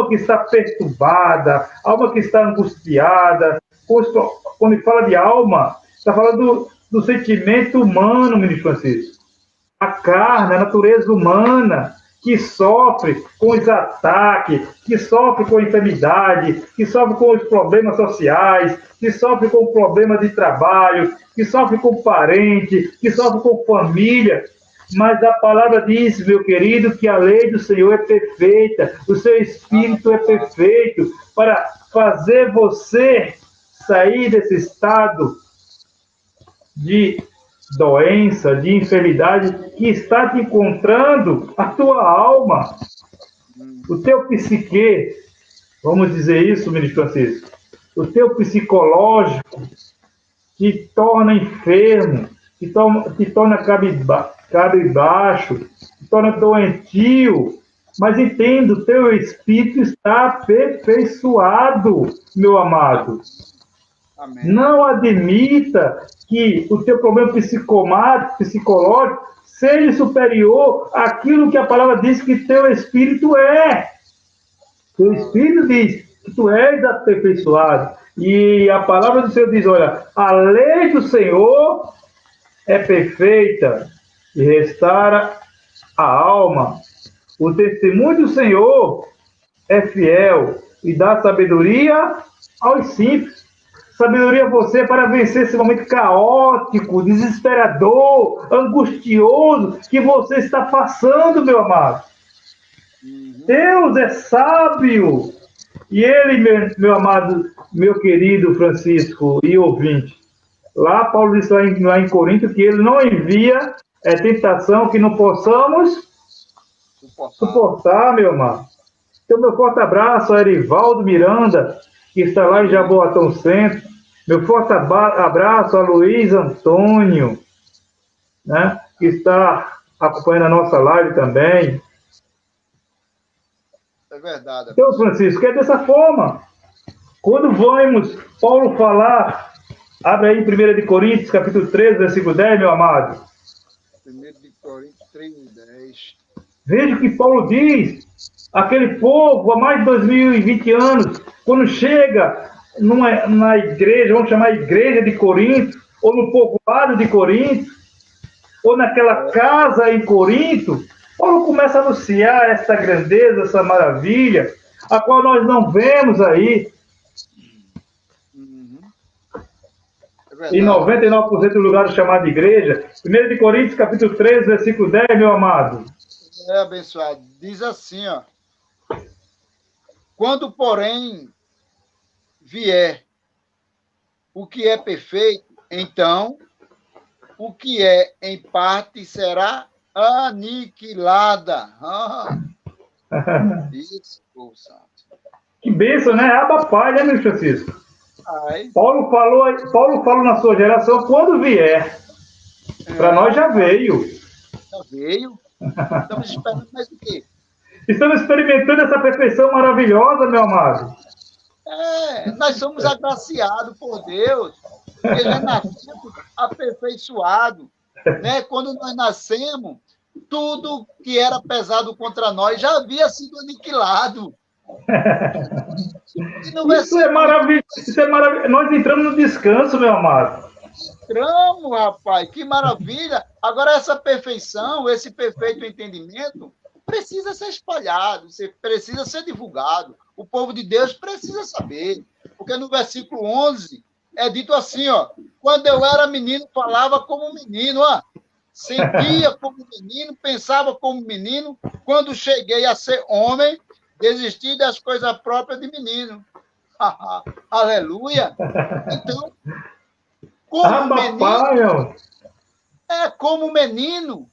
que está perturbada, a alma que está angustiada. Quando ele fala de alma, está falando do sentimento humano, ministro Francisco. A carne, a natureza humana, que sofre com os ataques, que sofre com a enfermidade, que sofre com os problemas sociais, que sofre com o problema de trabalho, que sofre com parente, que sofre com família. Mas a palavra diz, meu querido, que a lei do Senhor é perfeita, o seu Espírito é perfeito para fazer você sair desse estado de doença, de enfermidade que está te encontrando a tua alma, o teu psique, vamos dizer isso, ministro Francisco, o teu psicológico te torna enfermo, te torna cabrebaixo, te torna doentio, mas entenda, o teu espírito está aperfeiçoado, meu amado. Amém. Não admita que o teu problema psicológico seja superior àquilo que a palavra diz que teu espírito é. Teu espírito diz que tu és aperfeiçoado. E a palavra do Senhor diz, olha, a lei do Senhor é perfeita e restaura a alma. O testemunho do Senhor é fiel e dá sabedoria aos simples. Sabedoria você para vencer esse momento caótico, desesperador, angustioso que você está passando, meu amado. Deus é sábio. E ele, meu amado, meu querido Francisco e ouvinte, lá Paulo disse lá em Corinto que ele não envia tentação que não possamos suportar, meu amado. Então, meu forte abraço a Erivaldo Miranda, que está lá em Jaboatão Centro. Meu forte abraço a Luiz Antônio, né, que está acompanhando a nossa live também. É verdade. Então, Francisco, é dessa forma. Quando vamos Paulo falar, abre aí em 1 Coríntios, capítulo 13, versículo 10, meu amado. 1 Coríntios 13, 10. Veja o que Paulo diz. Aquele povo, há mais de 2020 anos, quando chega na igreja, vamos chamar igreja de Corinto, ou no povoado de Corinto, ou naquela casa em Corinto, Paulo começa a anunciar essa grandeza, essa maravilha, a qual nós não vemos aí. Em 99% do lugar chamado de igreja. 1 Coríntios, capítulo 13, versículo 10, meu amado. É abençoado. Diz assim, ó. Quando, porém, vier o que é perfeito, então o que é em parte será aniquilada. Isso, povo santo. Que bênção, né? Aba Pai, né, meu Francisco? Ai. Paulo falou na sua geração, quando vier. Para nós já veio. Já veio. Estamos esperando mais o quê? Estamos experimentando essa perfeição maravilhosa, meu amado. Nós somos agraciados por Deus, porque já nascemos aperfeiçoados. Né? Quando nós nascemos, tudo que era pesado contra nós já havia sido aniquilado. Isso é maravilhoso. Isso é maravilhoso. Nós entramos no descanso, meu amado. Entramos, rapaz, que maravilha. Agora, essa perfeição, esse perfeito entendimento, precisa ser espalhado, precisa ser divulgado. O povo de Deus precisa saber. Porque no versículo 11 é dito assim, ó, quando eu era menino, falava como menino, ó, sentia como menino, pensava como menino. Quando cheguei a ser homem, desisti das coisas próprias de menino. Aleluia! Então, como menino, como menino,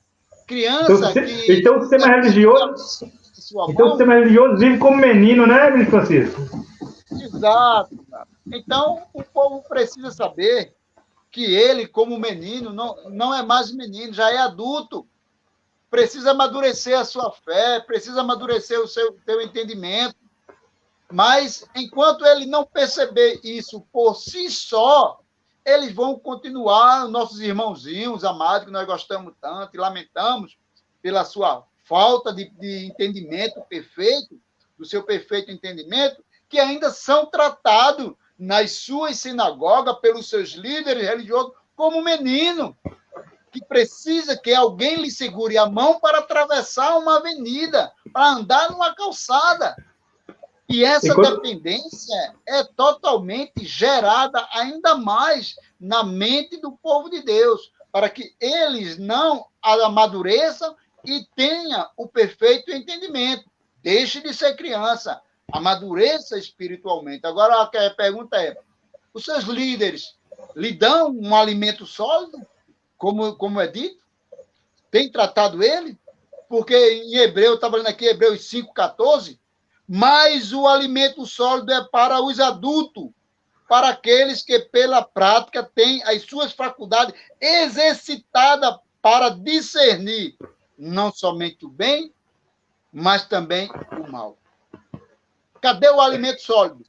criança então o sistema religioso, o sistema religioso vive como menino, né, Luiz Francisco? Exato. Então, o povo precisa saber que ele, como menino, não é mais menino, já é adulto. Precisa amadurecer a sua fé, precisa amadurecer o teu entendimento. Mas, enquanto ele não perceber isso por si só, eles vão continuar, nossos irmãozinhos amados, que nós gostamos tanto e lamentamos pela sua falta de entendimento perfeito, do seu perfeito entendimento, que ainda são tratados nas suas sinagogas, pelos seus líderes religiosos, como menino, que precisa que alguém lhe segure a mão para atravessar uma avenida, para andar numa calçada. E essa dependência é totalmente gerada ainda mais na mente do povo de Deus, para que eles não amadureçam e tenham o perfeito entendimento. Deixe de ser criança, amadureça espiritualmente. Agora, a pergunta é, os seus líderes lhe dão um alimento sólido, como é dito? Tem tratado ele? Porque em Hebreu, eu estava lendo aqui, Hebreus 5,14, mas o alimento sólido é para os adultos, para aqueles que, pela prática, têm as suas faculdades exercitadas para discernir não somente o bem, mas também o mal. Cadê o alimento sólido?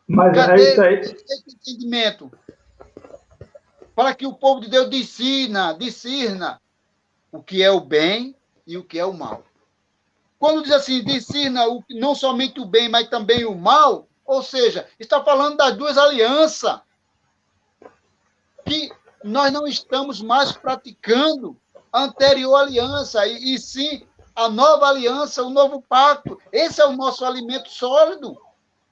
Mas cadê isso aí... esse entendimento? Para que o povo de Deus discirna o que é o bem e o que é o mal. Quando diz assim, discirna não somente o bem, mas também o mal, ou seja, está falando das duas alianças, que nós não estamos mais praticando a anterior aliança, e sim a nova aliança, o novo pacto. Esse é o nosso alimento sólido.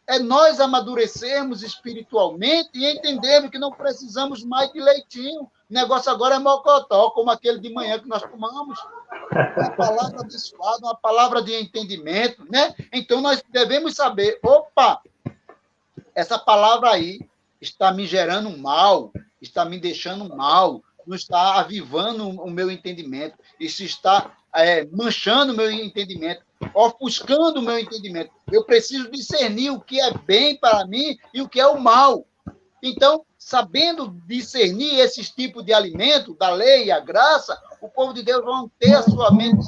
É nós amadurecermos espiritualmente e entendermos que não precisamos mais de leitinho. O negócio agora é mocotó, como aquele de manhã que nós tomamos. Uma palavra abençoada, uma palavra de entendimento, né? Então, nós devemos saber, opa, essa palavra aí está me gerando mal, está me deixando mal, não está avivando o meu entendimento, isso está manchando o meu entendimento, ofuscando o meu entendimento. Eu preciso discernir o que é bem para mim e o que é o mal. Então, sabendo discernir esses tipos de alimento, da lei e a graça, o povo de Deus vão ter a sua mente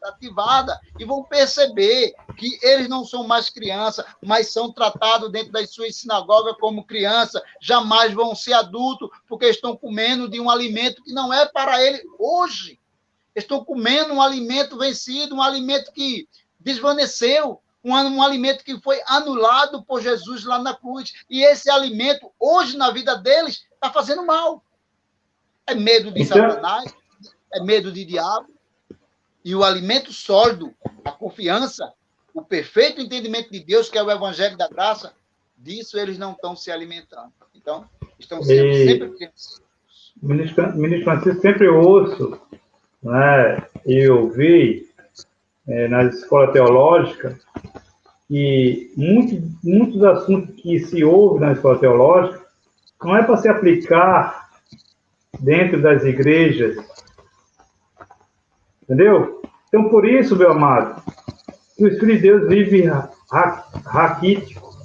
ativada e vão perceber que eles não são mais crianças, mas são tratados dentro das suas sinagogas como criança, jamais vão ser adultos, porque estão comendo de um alimento que não é para ele hoje. Estão comendo um alimento vencido, um alimento que desvaneceu, um alimento que foi anulado por Jesus lá na cruz. E esse alimento, hoje, na vida deles, está fazendo mal. É medo de Satanás, é medo de diabo. E o alimento sólido, a confiança, o perfeito entendimento de Deus, que é o evangelho da graça, disso eles não estão se alimentando. Então, estão sendo sempre... Ministro Francisco, sempre ouço, né, e ouvi na escola teológica, que muitos assuntos que se ouve na escola teológica não é para se aplicar dentro das igrejas. Entendeu? Então, por isso, meu amado, que o Espírito de Deus vive raquítico,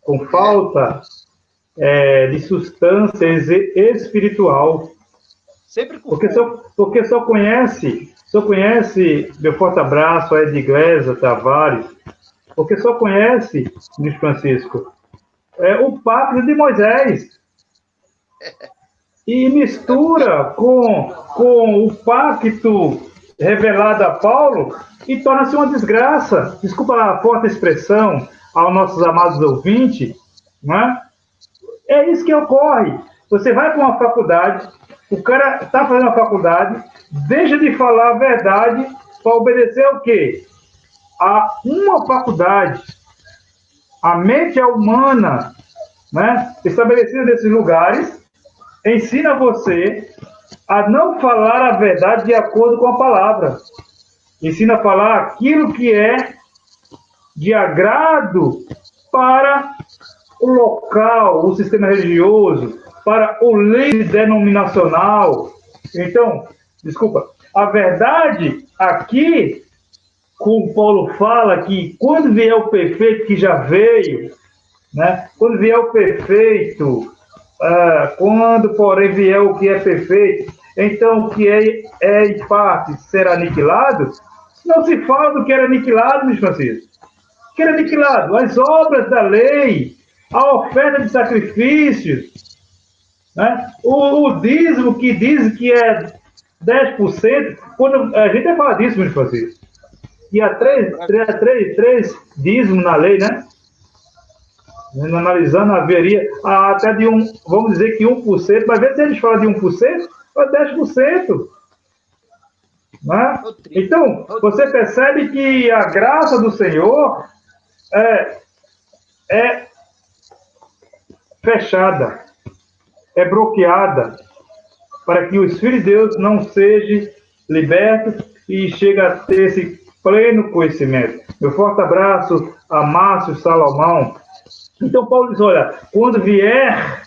com falta de substância espiritual. Sempre com porque só conhece, meu forte abraço a Edglesa Tavares, porque só conhece, Luiz Francisco, o pacto de Moisés. E mistura com o pacto revelado a Paulo e torna-se uma desgraça. Desculpa a forte expressão aos nossos amados ouvintes, não é? É isso que ocorre. Você vai para uma faculdade, o cara está fazendo uma faculdade, deixa de falar a verdade para obedecer o quê? A uma faculdade. A mente humana, né, estabelecida nesses lugares, ensina você a não falar a verdade de acordo com a palavra. Ensina a falar aquilo que é de agrado para o local, o sistema religioso, para o lei denominacional. Então, desculpa, a verdade aqui, como Paulo fala, que quando vier o perfeito, que já veio, né? Quando vier o perfeito, Quando, porém, vier o que é perfeito, então o que é em parte será aniquilado. Não se fala do que era aniquilado, Luiz Francisco. O que era aniquilado? As obras da lei, a oferta de sacrifícios, né? O dízimo que diz que é 10%, quando a gente vai falar disso, Luiz Francisco. E há três dízimos na lei, né? Analisando, haveria até de vamos dizer que 1%, mas vezes eles falam de 1%, ou 10%. Né? Então, você percebe que a graça do Senhor é fechada, é bloqueada, para que os filhos de Deus não sejam libertos e cheguem a ter esse pleno conhecimento. Meu forte abraço a Márcio Salomão. Então, Paulo diz, olha, quando vier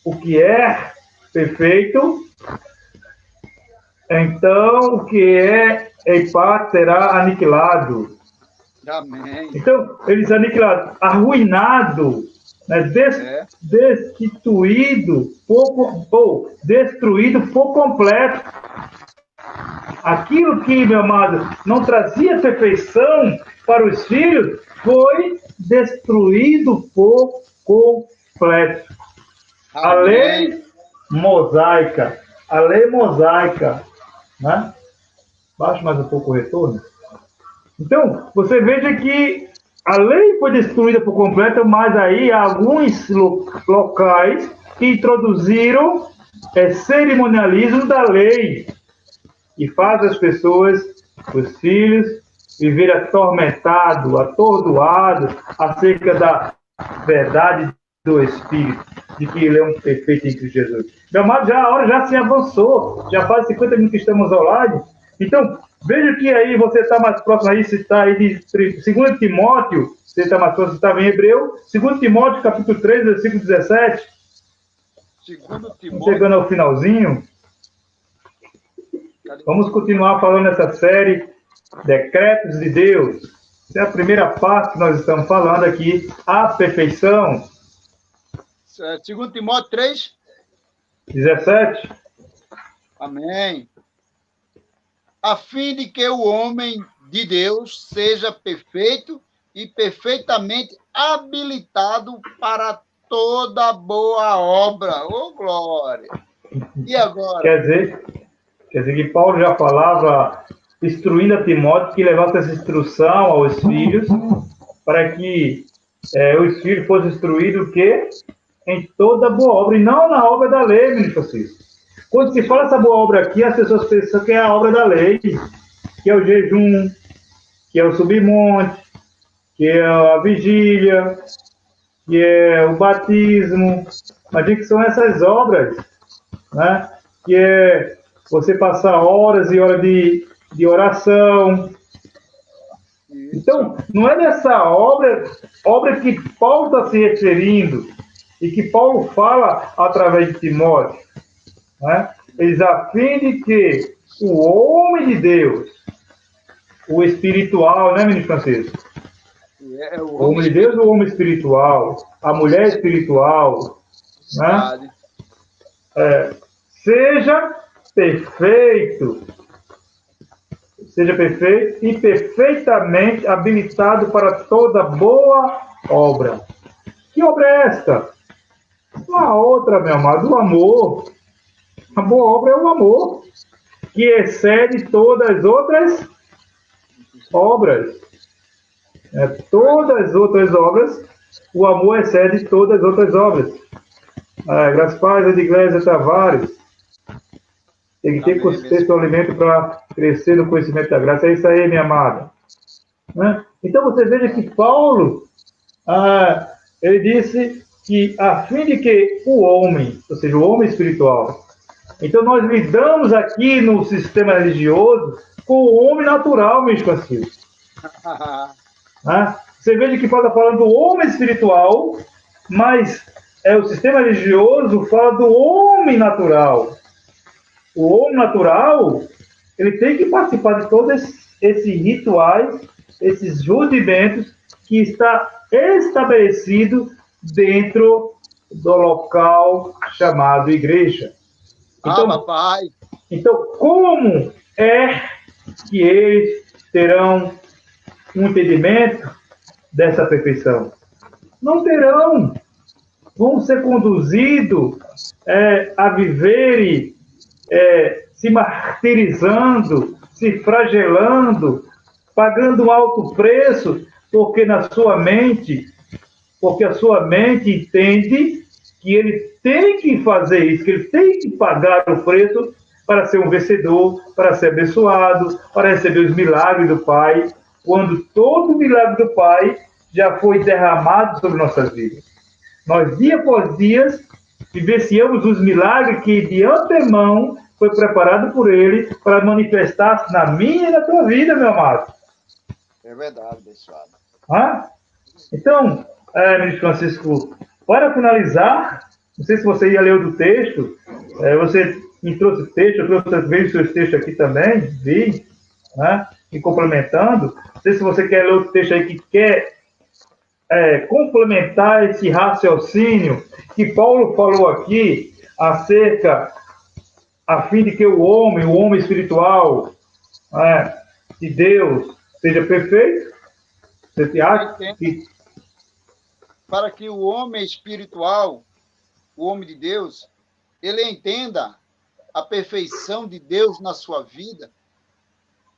o que é perfeito, então o que é em parte será aniquilado. Amém. Então, eles aniquilaram, arruinado, né, destituído, destruído por completo. Aquilo que, meu amado, não trazia perfeição para os filhos, foi destruído por completo. A lei mosaica, né? Baixa mais um pouco o retorno. Então, você veja que a lei foi destruída por completo, mas aí há alguns locais que introduziram cerimonialismo da lei e faz as pessoas, os filhos, viverem atormentados, atordoados acerca da verdade do Espírito, de que ele é um perfeito em Cristo Jesus. Meu amado, a hora já se avançou, já faz 50 minutos que estamos online. Então, veja que aí você está mais próximo aí, se está aí de 2 Timóteo, você está mais próximo, você estava em Hebreu, 2 Timóteo, capítulo 3, versículo 17. 2 Timóteo. Chegando ao finalzinho. Vamos continuar falando nessa série, Decretos de Deus. Essa é a primeira parte que nós estamos falando aqui, a perfeição. 2 Timóteo 3. 17. Amém. A fim de que o homem de Deus seja perfeito e perfeitamente habilitado para toda boa obra. Ô, glória! E agora? Quer dizer que Paulo já falava, instruindo a Timóteo, que levasse essa instrução aos filhos, para que os filhos fossem instruídos o quê? Em toda boa obra, e não na obra da lei, ministro Francisco. Quando se fala essa boa obra aqui, as pessoas pensam que é a obra da lei, que é o jejum, que é o submonte, que é a vigília, que é o batismo. Imagina que são essas obras, né? Que é você passar horas e horas de oração. Então, não é nessa obra que Paulo está se referindo e que Paulo fala através de Timóteo. Né? Eles a fim de que o homem de Deus, o espiritual, né, ministro Francisco? O homem de Deus, o homem espiritual, a mulher espiritual, né? Seja perfeito e perfeitamente habilitado para toda boa obra. Que obra é esta? A outra, meu amado, o amor. A boa obra é o amor, que excede todas as outras obras. Todas as outras obras, o amor excede todas as outras obras. Graças a Paz, Edglésia Tavares. Tem que ter seu alimento para crescer no conhecimento da graça. É isso aí, minha amada. Né? Então, você veja que Paulo, ele disse que a fim de que o homem, ou seja, o homem espiritual, então nós lidamos aqui no sistema religioso com o homem natural, meu Francisco. Você veja que Paulo está falando do homem espiritual, mas o sistema religioso fala do homem natural. O homem natural, ele tem que participar de todos esses rituais, esses rudimentos que está estabelecido dentro do local chamado igreja. Então, papai. Então, como é que eles terão um entendimento dessa perfeição? Não terão. Vão ser conduzidos a viverem se martirizando, se flagelando, pagando um alto preço, porque a sua mente entende que ele tem que fazer isso, que ele tem que pagar o preço para ser um vencedor, para ser abençoado, para receber os milagres do Pai, quando todo o milagre do Pai já foi derramado sobre nossas vidas. Nós, dia após dia, vivenciamos os milagres que de antemão foi preparado por Ele para manifestar-se na minha e na tua vida, meu amado. É verdade, abençoado. Então, ministro Francisco, para finalizar, não sei se você ia ler o do texto, você me trouxe o texto, eu trouxe os seus textos aqui também, vi, e complementando. Não sei se você quer ler outro texto aí que quer complementar esse raciocínio que Paulo falou aqui acerca, a fim de que o homem espiritual de Deus seja perfeito. Você acha que... Para que o homem espiritual, o homem de Deus, ele entenda a perfeição de Deus na sua vida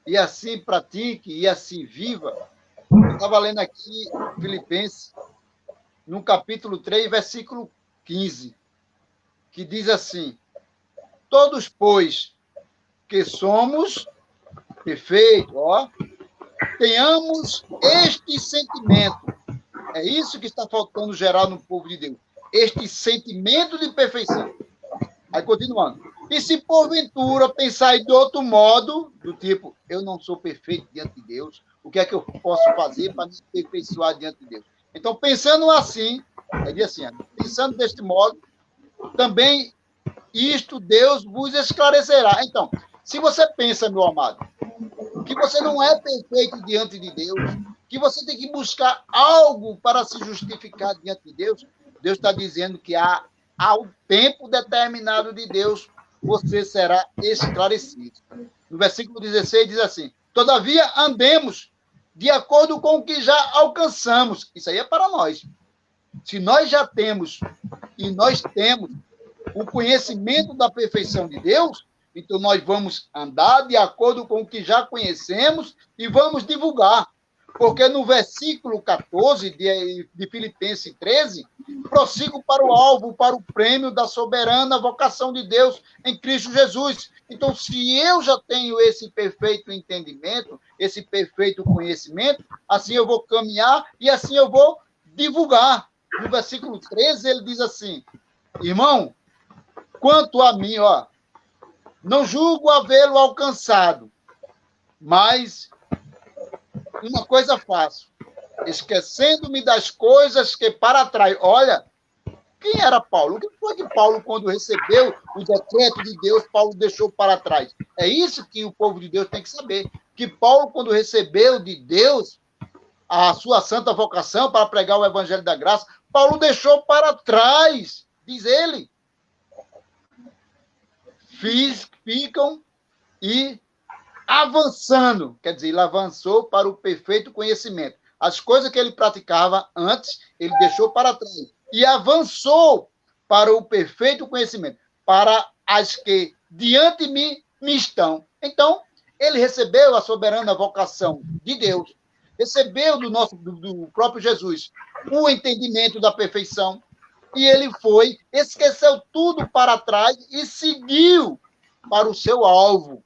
e assim pratique e assim viva. Eu estava lendo aqui Filipenses, no capítulo 3, versículo 15, que diz assim: todos, pois, que somos perfeitos, tenhamos este sentimento. É isso que está faltando gerar no povo de Deus. Este sentimento de perfeição. Aí, continuando. E se porventura pensar de outro modo, do tipo, eu não sou perfeito diante de Deus, o que é que eu posso fazer para me aperfeiçoar diante de Deus? Então, pensando assim, pensando deste modo, também isto Deus vos esclarecerá. Então, se você pensa, meu amado, que você não é perfeito diante de Deus, que você tem que buscar algo para se justificar diante de Deus, Deus está dizendo que ao tempo determinado de Deus, você será esclarecido. No versículo 16 diz assim: todavia andemos de acordo com o que já alcançamos. Isso aí é para nós. Se nós já temos, e nós temos, o conhecimento da perfeição de Deus, então nós vamos andar de acordo com o que já conhecemos e vamos divulgar. Porque no versículo 14 de Filipenses 13, prossigo para o alvo, para o prêmio da soberana vocação de Deus em Cristo Jesus. Então, se eu já tenho esse perfeito entendimento, esse perfeito conhecimento, assim eu vou caminhar e assim eu vou divulgar. No versículo 13, ele diz assim: irmão, quanto a mim, não julgo havê-lo alcançado, mas uma coisa faço, esquecendo-me das coisas que para trás. Olha, quem era Paulo? O que foi que Paulo, quando recebeu o decreto de Deus, Paulo deixou para trás? É isso que o povo de Deus tem que saber. Que Paulo, quando recebeu de Deus a sua santa vocação para pregar o evangelho da graça, Paulo deixou para trás, diz ele. Ficam e avançando, quer dizer, ele avançou para o perfeito conhecimento. As coisas que ele praticava antes, ele deixou para trás. E avançou para o perfeito conhecimento, para as que diante de mim me estão. Então, ele recebeu a soberana vocação de Deus, recebeu do próprio Jesus o entendimento da perfeição, e ele foi, esqueceu tudo para trás e seguiu para o seu alvo.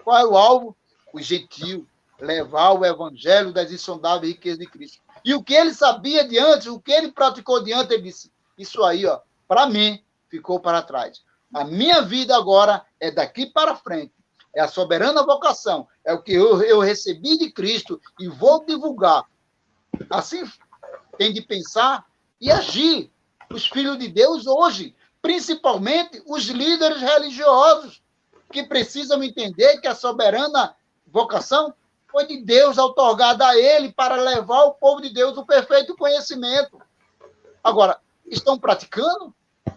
Qual é o alvo? O gentil, levar o evangelho das insondáveis riquezas de Cristo. E o que ele sabia de antes, o que ele praticou de antes, ele disse: isso aí, para mim, ficou para trás. A minha vida agora é daqui para frente. É a soberana vocação. É o que eu recebi de Cristo e vou divulgar. Assim tem de pensar e agir os filhos de Deus hoje, principalmente os líderes religiosos, que precisam entender que a soberana vocação foi de Deus outorgada a ele para levar o povo de Deus o perfeito conhecimento. Agora, estão praticando?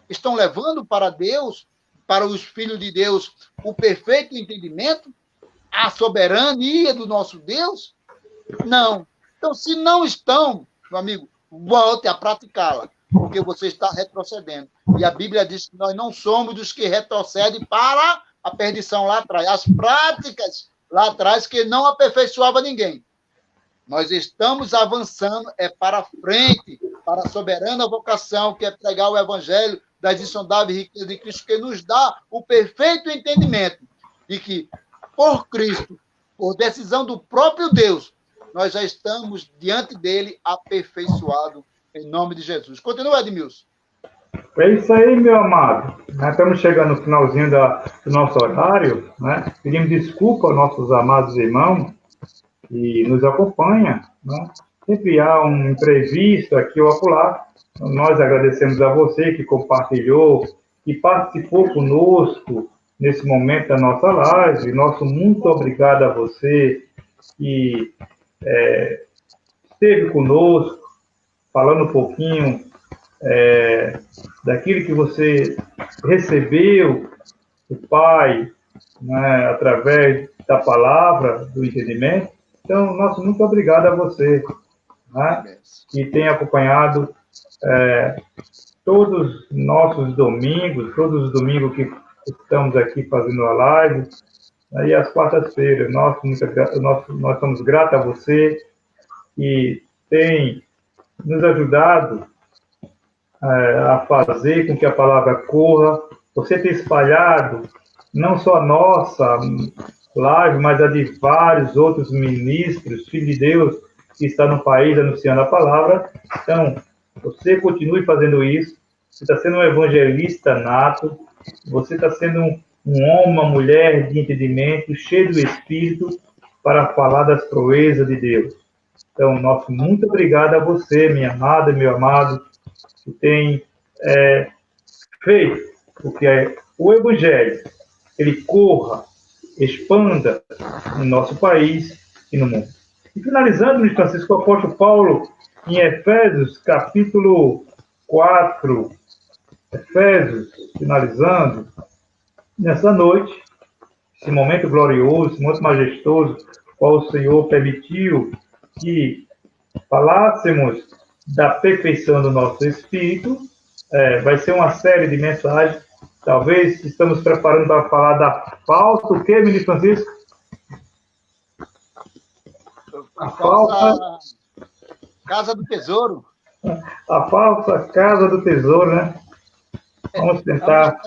Estão levando para Deus, para os filhos de Deus, o perfeito entendimento? A soberania do nosso Deus? Não. Então, se não estão, meu amigo, volte a praticá-la, porque você está retrocedendo. E a Bíblia diz que nós não somos dos que retrocedem para a perdição lá atrás. As práticas lá atrás que não aperfeiçoava ninguém. Nós estamos avançando para frente, para a soberana vocação, que é pregar o evangelho das insondáveis riquezas de Cristo, que nos dá o perfeito entendimento de que, por Cristo, por decisão do próprio Deus, nós já estamos diante dele aperfeiçoado em nome de Jesus. Continua, Edmilson. É isso aí, meu amado. Estamos chegando no finalzinho do nosso horário, né? Pedimos desculpa aos nossos amados irmãos que nos acompanham, né? Sempre há um imprevisto aqui ou acolá. Nós agradecemos a você que compartilhou, que participou conosco nesse momento da nossa live. Nosso muito obrigado a você que esteve conosco, falando um pouquinho daquilo que você recebeu do Pai, né, através da palavra, do entendimento. Então, nosso muito obrigado a você, né, que tem acompanhado todos os nossos domingos, todos os domingos que estamos aqui fazendo a live, e às quartas-feiras. Nós somos gratos a você que tem nos ajudado a fazer com que a palavra corra. Você tem espalhado não só a nossa live, mas a de vários outros ministros, filhos de Deus, que estão no país anunciando a palavra. Então, você continue fazendo isso. Você está sendo um evangelista nato. Você está sendo um homem, uma mulher de entendimento, cheio do Espírito, para falar das proezas de Deus. Então, nosso muito obrigado a você, minha amada, meu amado, que tem feito com que o Evangelho ele corra, expanda no nosso país e no mundo. E finalizando, Luiz Francisco, o apóstolo Paulo, em Efésios, capítulo 4, Efésios, finalizando, nessa noite, esse momento glorioso, esse momento majestoso, qual o Senhor permitiu que falássemos da perfeição do nosso espírito. Vai ser uma série de mensagens. Talvez estamos preparando para falar da falsa, o que, ministro Francisco? A falsa casa do tesouro. A falsa casa do tesouro, né? Vamos tentar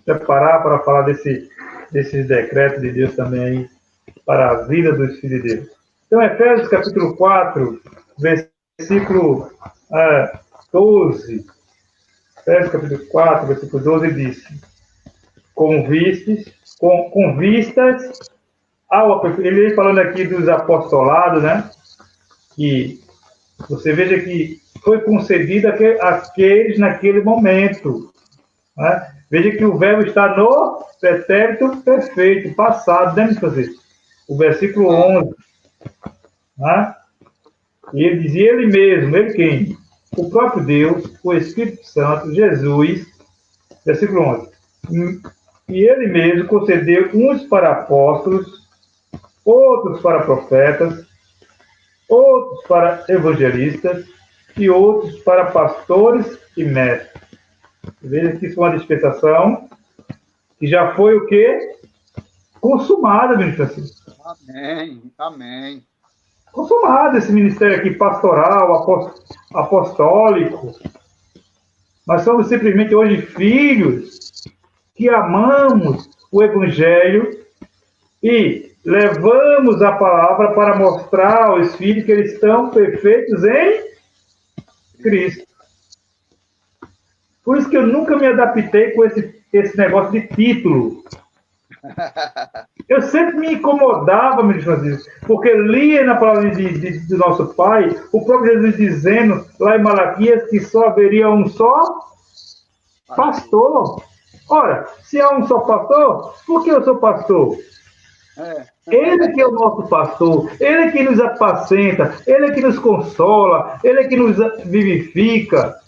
preparar para falar desses decretos de Deus também aí, para a vida dos filhos de Deus. Então, Efésios capítulo 4, versículo 12. Efésios capítulo 4, versículo 12 diz: com vistas ao... Ele vem falando aqui dos apostolados, né? Que você veja que foi concedido àqueles naquele momento. Né? Veja que o verbo está no pretérito perfeito, passado, né, o versículo 11. Né? E ele dizia ele mesmo, ele quem? O próprio Deus, o Espírito Santo, Jesus, versículo 11. E ele mesmo concedeu uns para apóstolos, outros para profetas, outros para evangelistas e outros para pastores e mestres. Veja que isso é uma dispensação que já foi o quê? Consumada, ministro Francisco. Amém, amém. Consumado esse ministério aqui pastoral, apostólico. Nós somos simplesmente hoje filhos que amamos o Evangelho e levamos a palavra para mostrar aos filhos que eles estão perfeitos em Cristo. Por isso que eu nunca me adaptei com esse negócio de título. Eu sempre me incomodava, ministro Francisco, porque lia na palavra do nosso Pai, o próprio Jesus dizendo, lá em Malaquias, que só haveria um só pastor. Ora, se há um só pastor, por que eu sou pastor? Ele que é o nosso pastor, ele que nos apacenta, ele que nos consola, ele que nos vivifica.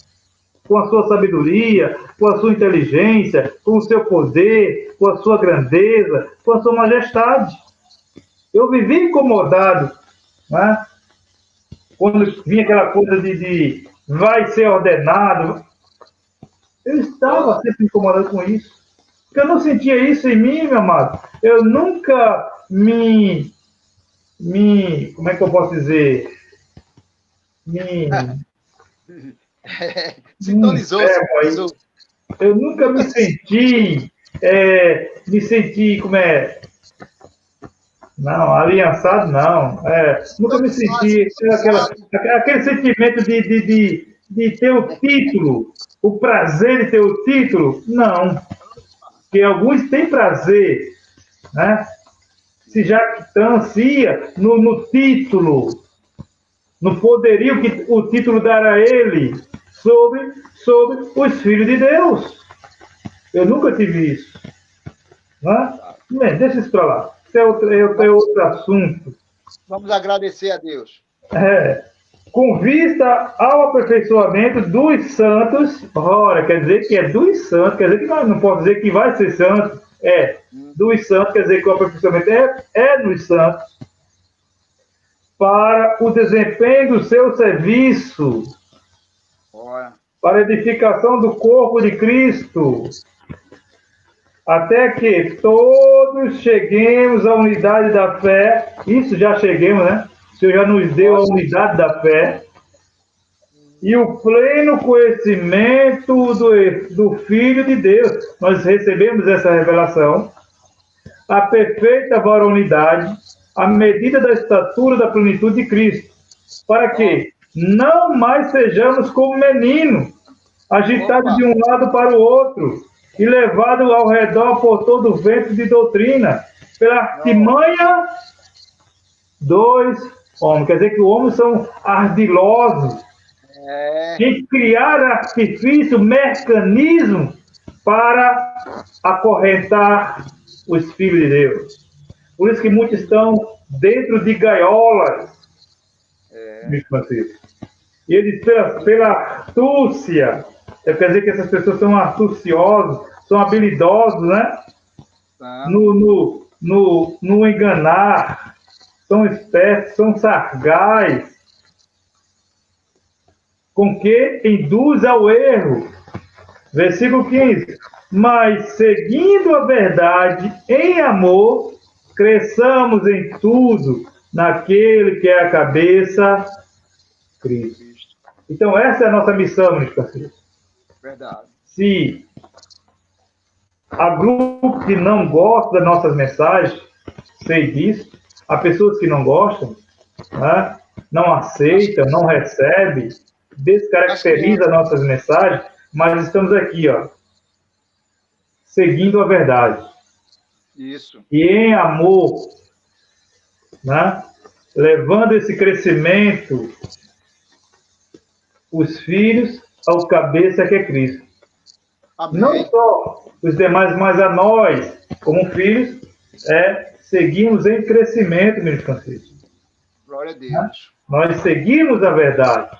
com a sua sabedoria, com a sua inteligência, com o seu poder, com a sua grandeza, com a sua majestade. Eu vivi incomodado, né? Quando vinha aquela coisa de vai ser ordenado, eu estava sempre incomodado com isso. Porque eu não sentia isso em mim, meu amado. Eu nunca como é que eu posso dizer? Sintonizou. Eu nunca me senti, como é? Não, aliançado não. Nunca me senti aquele sentimento de ter o título, o prazer de ter o título. Não. Porque alguns têm prazer, né? Se jactancia no título, no poderio que o título dará a ele sobre os filhos de Deus. Eu nunca tive isso. Né? Bem, deixa isso para lá. Isso é outro assunto. Vamos agradecer a Deus. Com vista ao aperfeiçoamento dos santos, ora, quer dizer que é dos santos, quer dizer que não pode dizer que vai ser santo, dos santos, quer dizer que o aperfeiçoamento é dos santos, para o desempenho do seu serviço, para a edificação do corpo de Cristo, até que todos cheguemos à unidade da fé. Isso já cheguemos, né? O Senhor já nos deu a unidade da fé e o pleno conhecimento do Filho de Deus. Nós recebemos essa revelação, a perfeita varonilidade, a medida da estatura da plenitude de Cristo, para que não mais sejamos como menino, agitados de um lado para o outro, e levado ao redor por todo o vento de doutrina, pela artimanha dos homens. Quer dizer que os homens são ardilosos, em criar artifício, mecanismo para acorrentar os filhos de Deus. Por isso que muitos estão dentro de gaiolas, Bispo Francisco. E ele diz, pela astúcia, quer dizer que essas pessoas são astuciosas, são habilidosos, né? No enganar, são espertos, são sagazes, com que induz ao erro. Versículo 15. Mas, seguindo a verdade em amor, cresçamos em tudo naquele que é a cabeça, Cristo. Então, essa é a nossa missão, meus parceiros. Verdade. Se há grupos que não gostam das nossas mensagens, sei disso, há pessoas que não gostam, né? Não aceitam, não recebem, descaracterizam nossas mensagens, mas estamos aqui, seguindo a verdade. Isso. E em amor, né? Levando esse crescimento, os filhos ao cabeça que é Cristo. Amém. Não só os demais, mas a nós, como filhos, seguimos em crescimento, meus Francisco. Glória a Deus. Nós seguimos a verdade.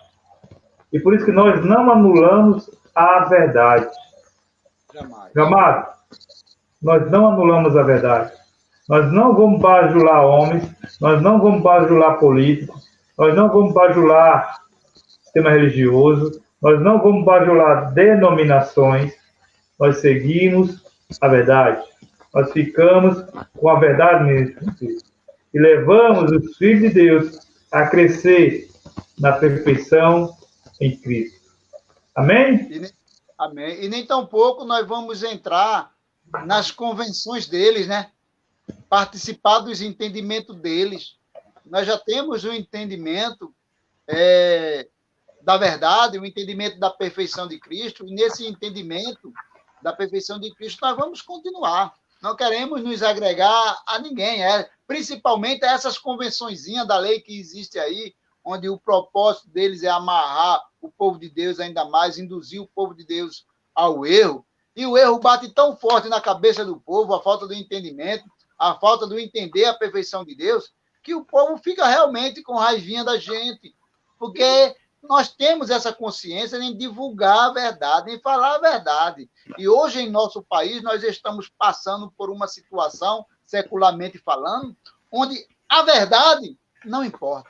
E por isso que nós não anulamos a verdade. Jamais. Meu amado, nós não anulamos a verdade. Nós não vamos bajular homens, nós não vamos bajular políticos, nós não vamos bajular sistema religioso, nós não vamos bajular denominações, nós seguimos a verdade. Nós ficamos com a verdade, ministro Francisco, e levamos os filhos de Deus a crescer na perfeição em Cristo. Amém? Amém. E nem tampouco nós vamos entrar nas convenções deles, né? Participar dos entendimentos deles. Nós já temos o entendimento da verdade, o entendimento da perfeição de Cristo, e nesse entendimento da perfeição de Cristo nós vamos continuar. Não queremos nos agregar a ninguém, principalmente a essas convençõezinhas da lei que existe aí, onde o propósito deles é amarrar o povo de Deus ainda mais, induzir o povo de Deus ao erro, e o erro bate tão forte na cabeça do povo, a falta do entendimento, a falta do entender a perfeição de Deus, que o povo fica realmente com raivinha da gente, porque nós temos essa consciência em divulgar a verdade, em falar a verdade. E hoje, em nosso país, nós estamos passando por uma situação, secularmente falando, onde a verdade não importa.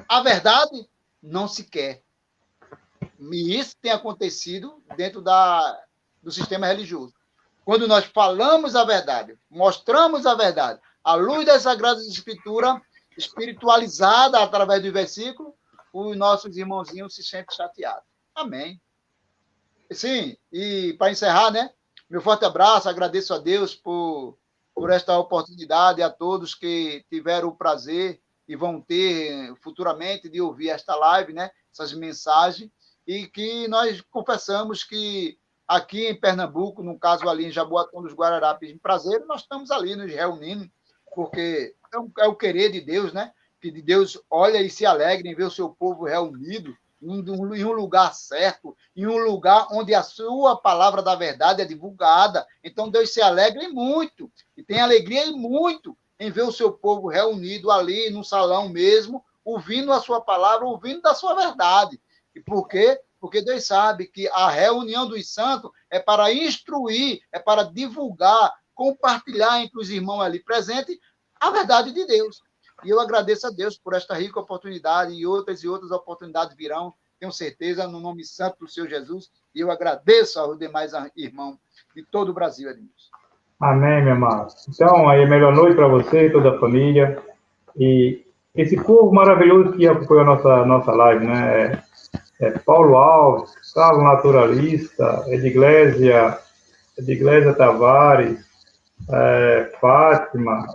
A verdade não se quer. E isso tem acontecido dentro do sistema religioso. Quando nós falamos a verdade, mostramos a verdade, à luz das Sagradas Escrituras, espiritualizada através do versículo, os nossos irmãozinhos se sentem chateados. Amém. Sim, e para encerrar, né? Meu forte abraço, agradeço a Deus por esta oportunidade, a todos que tiveram o prazer e vão ter futuramente de ouvir esta live, né? Essas mensagens, e que nós confessamos que aqui em Pernambuco, no caso ali em Jaboatão dos Guararapes, em Prazeres, nós estamos ali nos reunindo, porque é o querer de Deus, né? Que Deus olha e se alegra em ver o seu povo reunido em um lugar certo, em um lugar onde a sua palavra da verdade é divulgada. Então, Deus se alegra muito, e tem alegria muito em ver o seu povo reunido ali no salão mesmo, ouvindo a sua palavra, ouvindo da sua verdade. E por quê? Porque Deus sabe que a reunião dos santos é para instruir, é para divulgar, compartilhar entre os irmãos ali presentes a verdade de Deus. E eu agradeço a Deus por esta rica oportunidade, e outras oportunidades virão, tenho certeza, no nome santo do Senhor Jesus, e eu agradeço aos demais irmãos de todo o Brasil, Edmilson. Amém, meu amado. Então, aí, melhor noite para você e toda a família. E esse povo maravilhoso que acompanhou a nossa live, né? Paulo Alves, Carlos Naturalista, Edglésia Tavares, Fátima,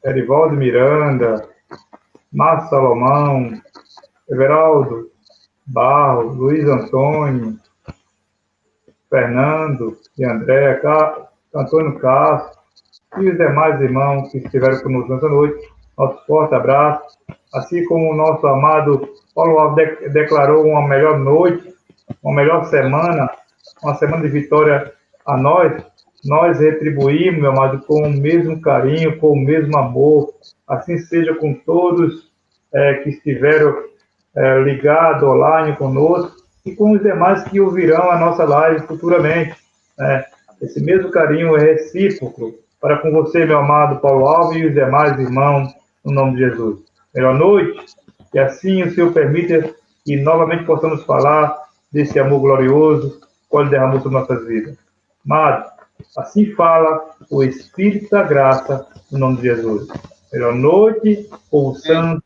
Erivaldo Miranda, Márcio Salomão, Everaldo Barros, Luiz Antônio, Fernando e André, Antônio Castro e os demais irmãos que estiveram conosco nessa noite. Nosso forte abraço. Assim como o nosso amado Paulo Alves declarou uma melhor noite, uma melhor semana, uma semana de vitória a nós retribuímos, meu amado, com o mesmo carinho, com o mesmo amor. Assim seja com todos que estiveram ligados online conosco e com os demais que ouvirão a nossa live futuramente. Esse mesmo carinho é recíproco para com você, meu amado Paulo Alves, e os demais irmãos, no nome de Jesus. Melhor noite, e assim o Senhor permita que novamente possamos falar desse amor glorioso que Ele derramou sobre nossas vidas. Amado, assim fala o Espírito da Graça, no nome de Jesus. Melhor noite, povo santo,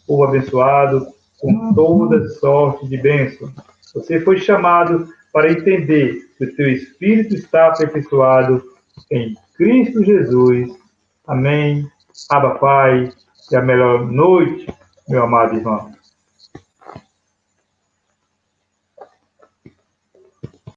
povo abençoado, com toda sorte de bênção. Você foi chamado para entender que o seu espírito está aperfeiçoado em Cristo Jesus. Amém. Abba, Pai, e a melhor noite, meu amado irmão.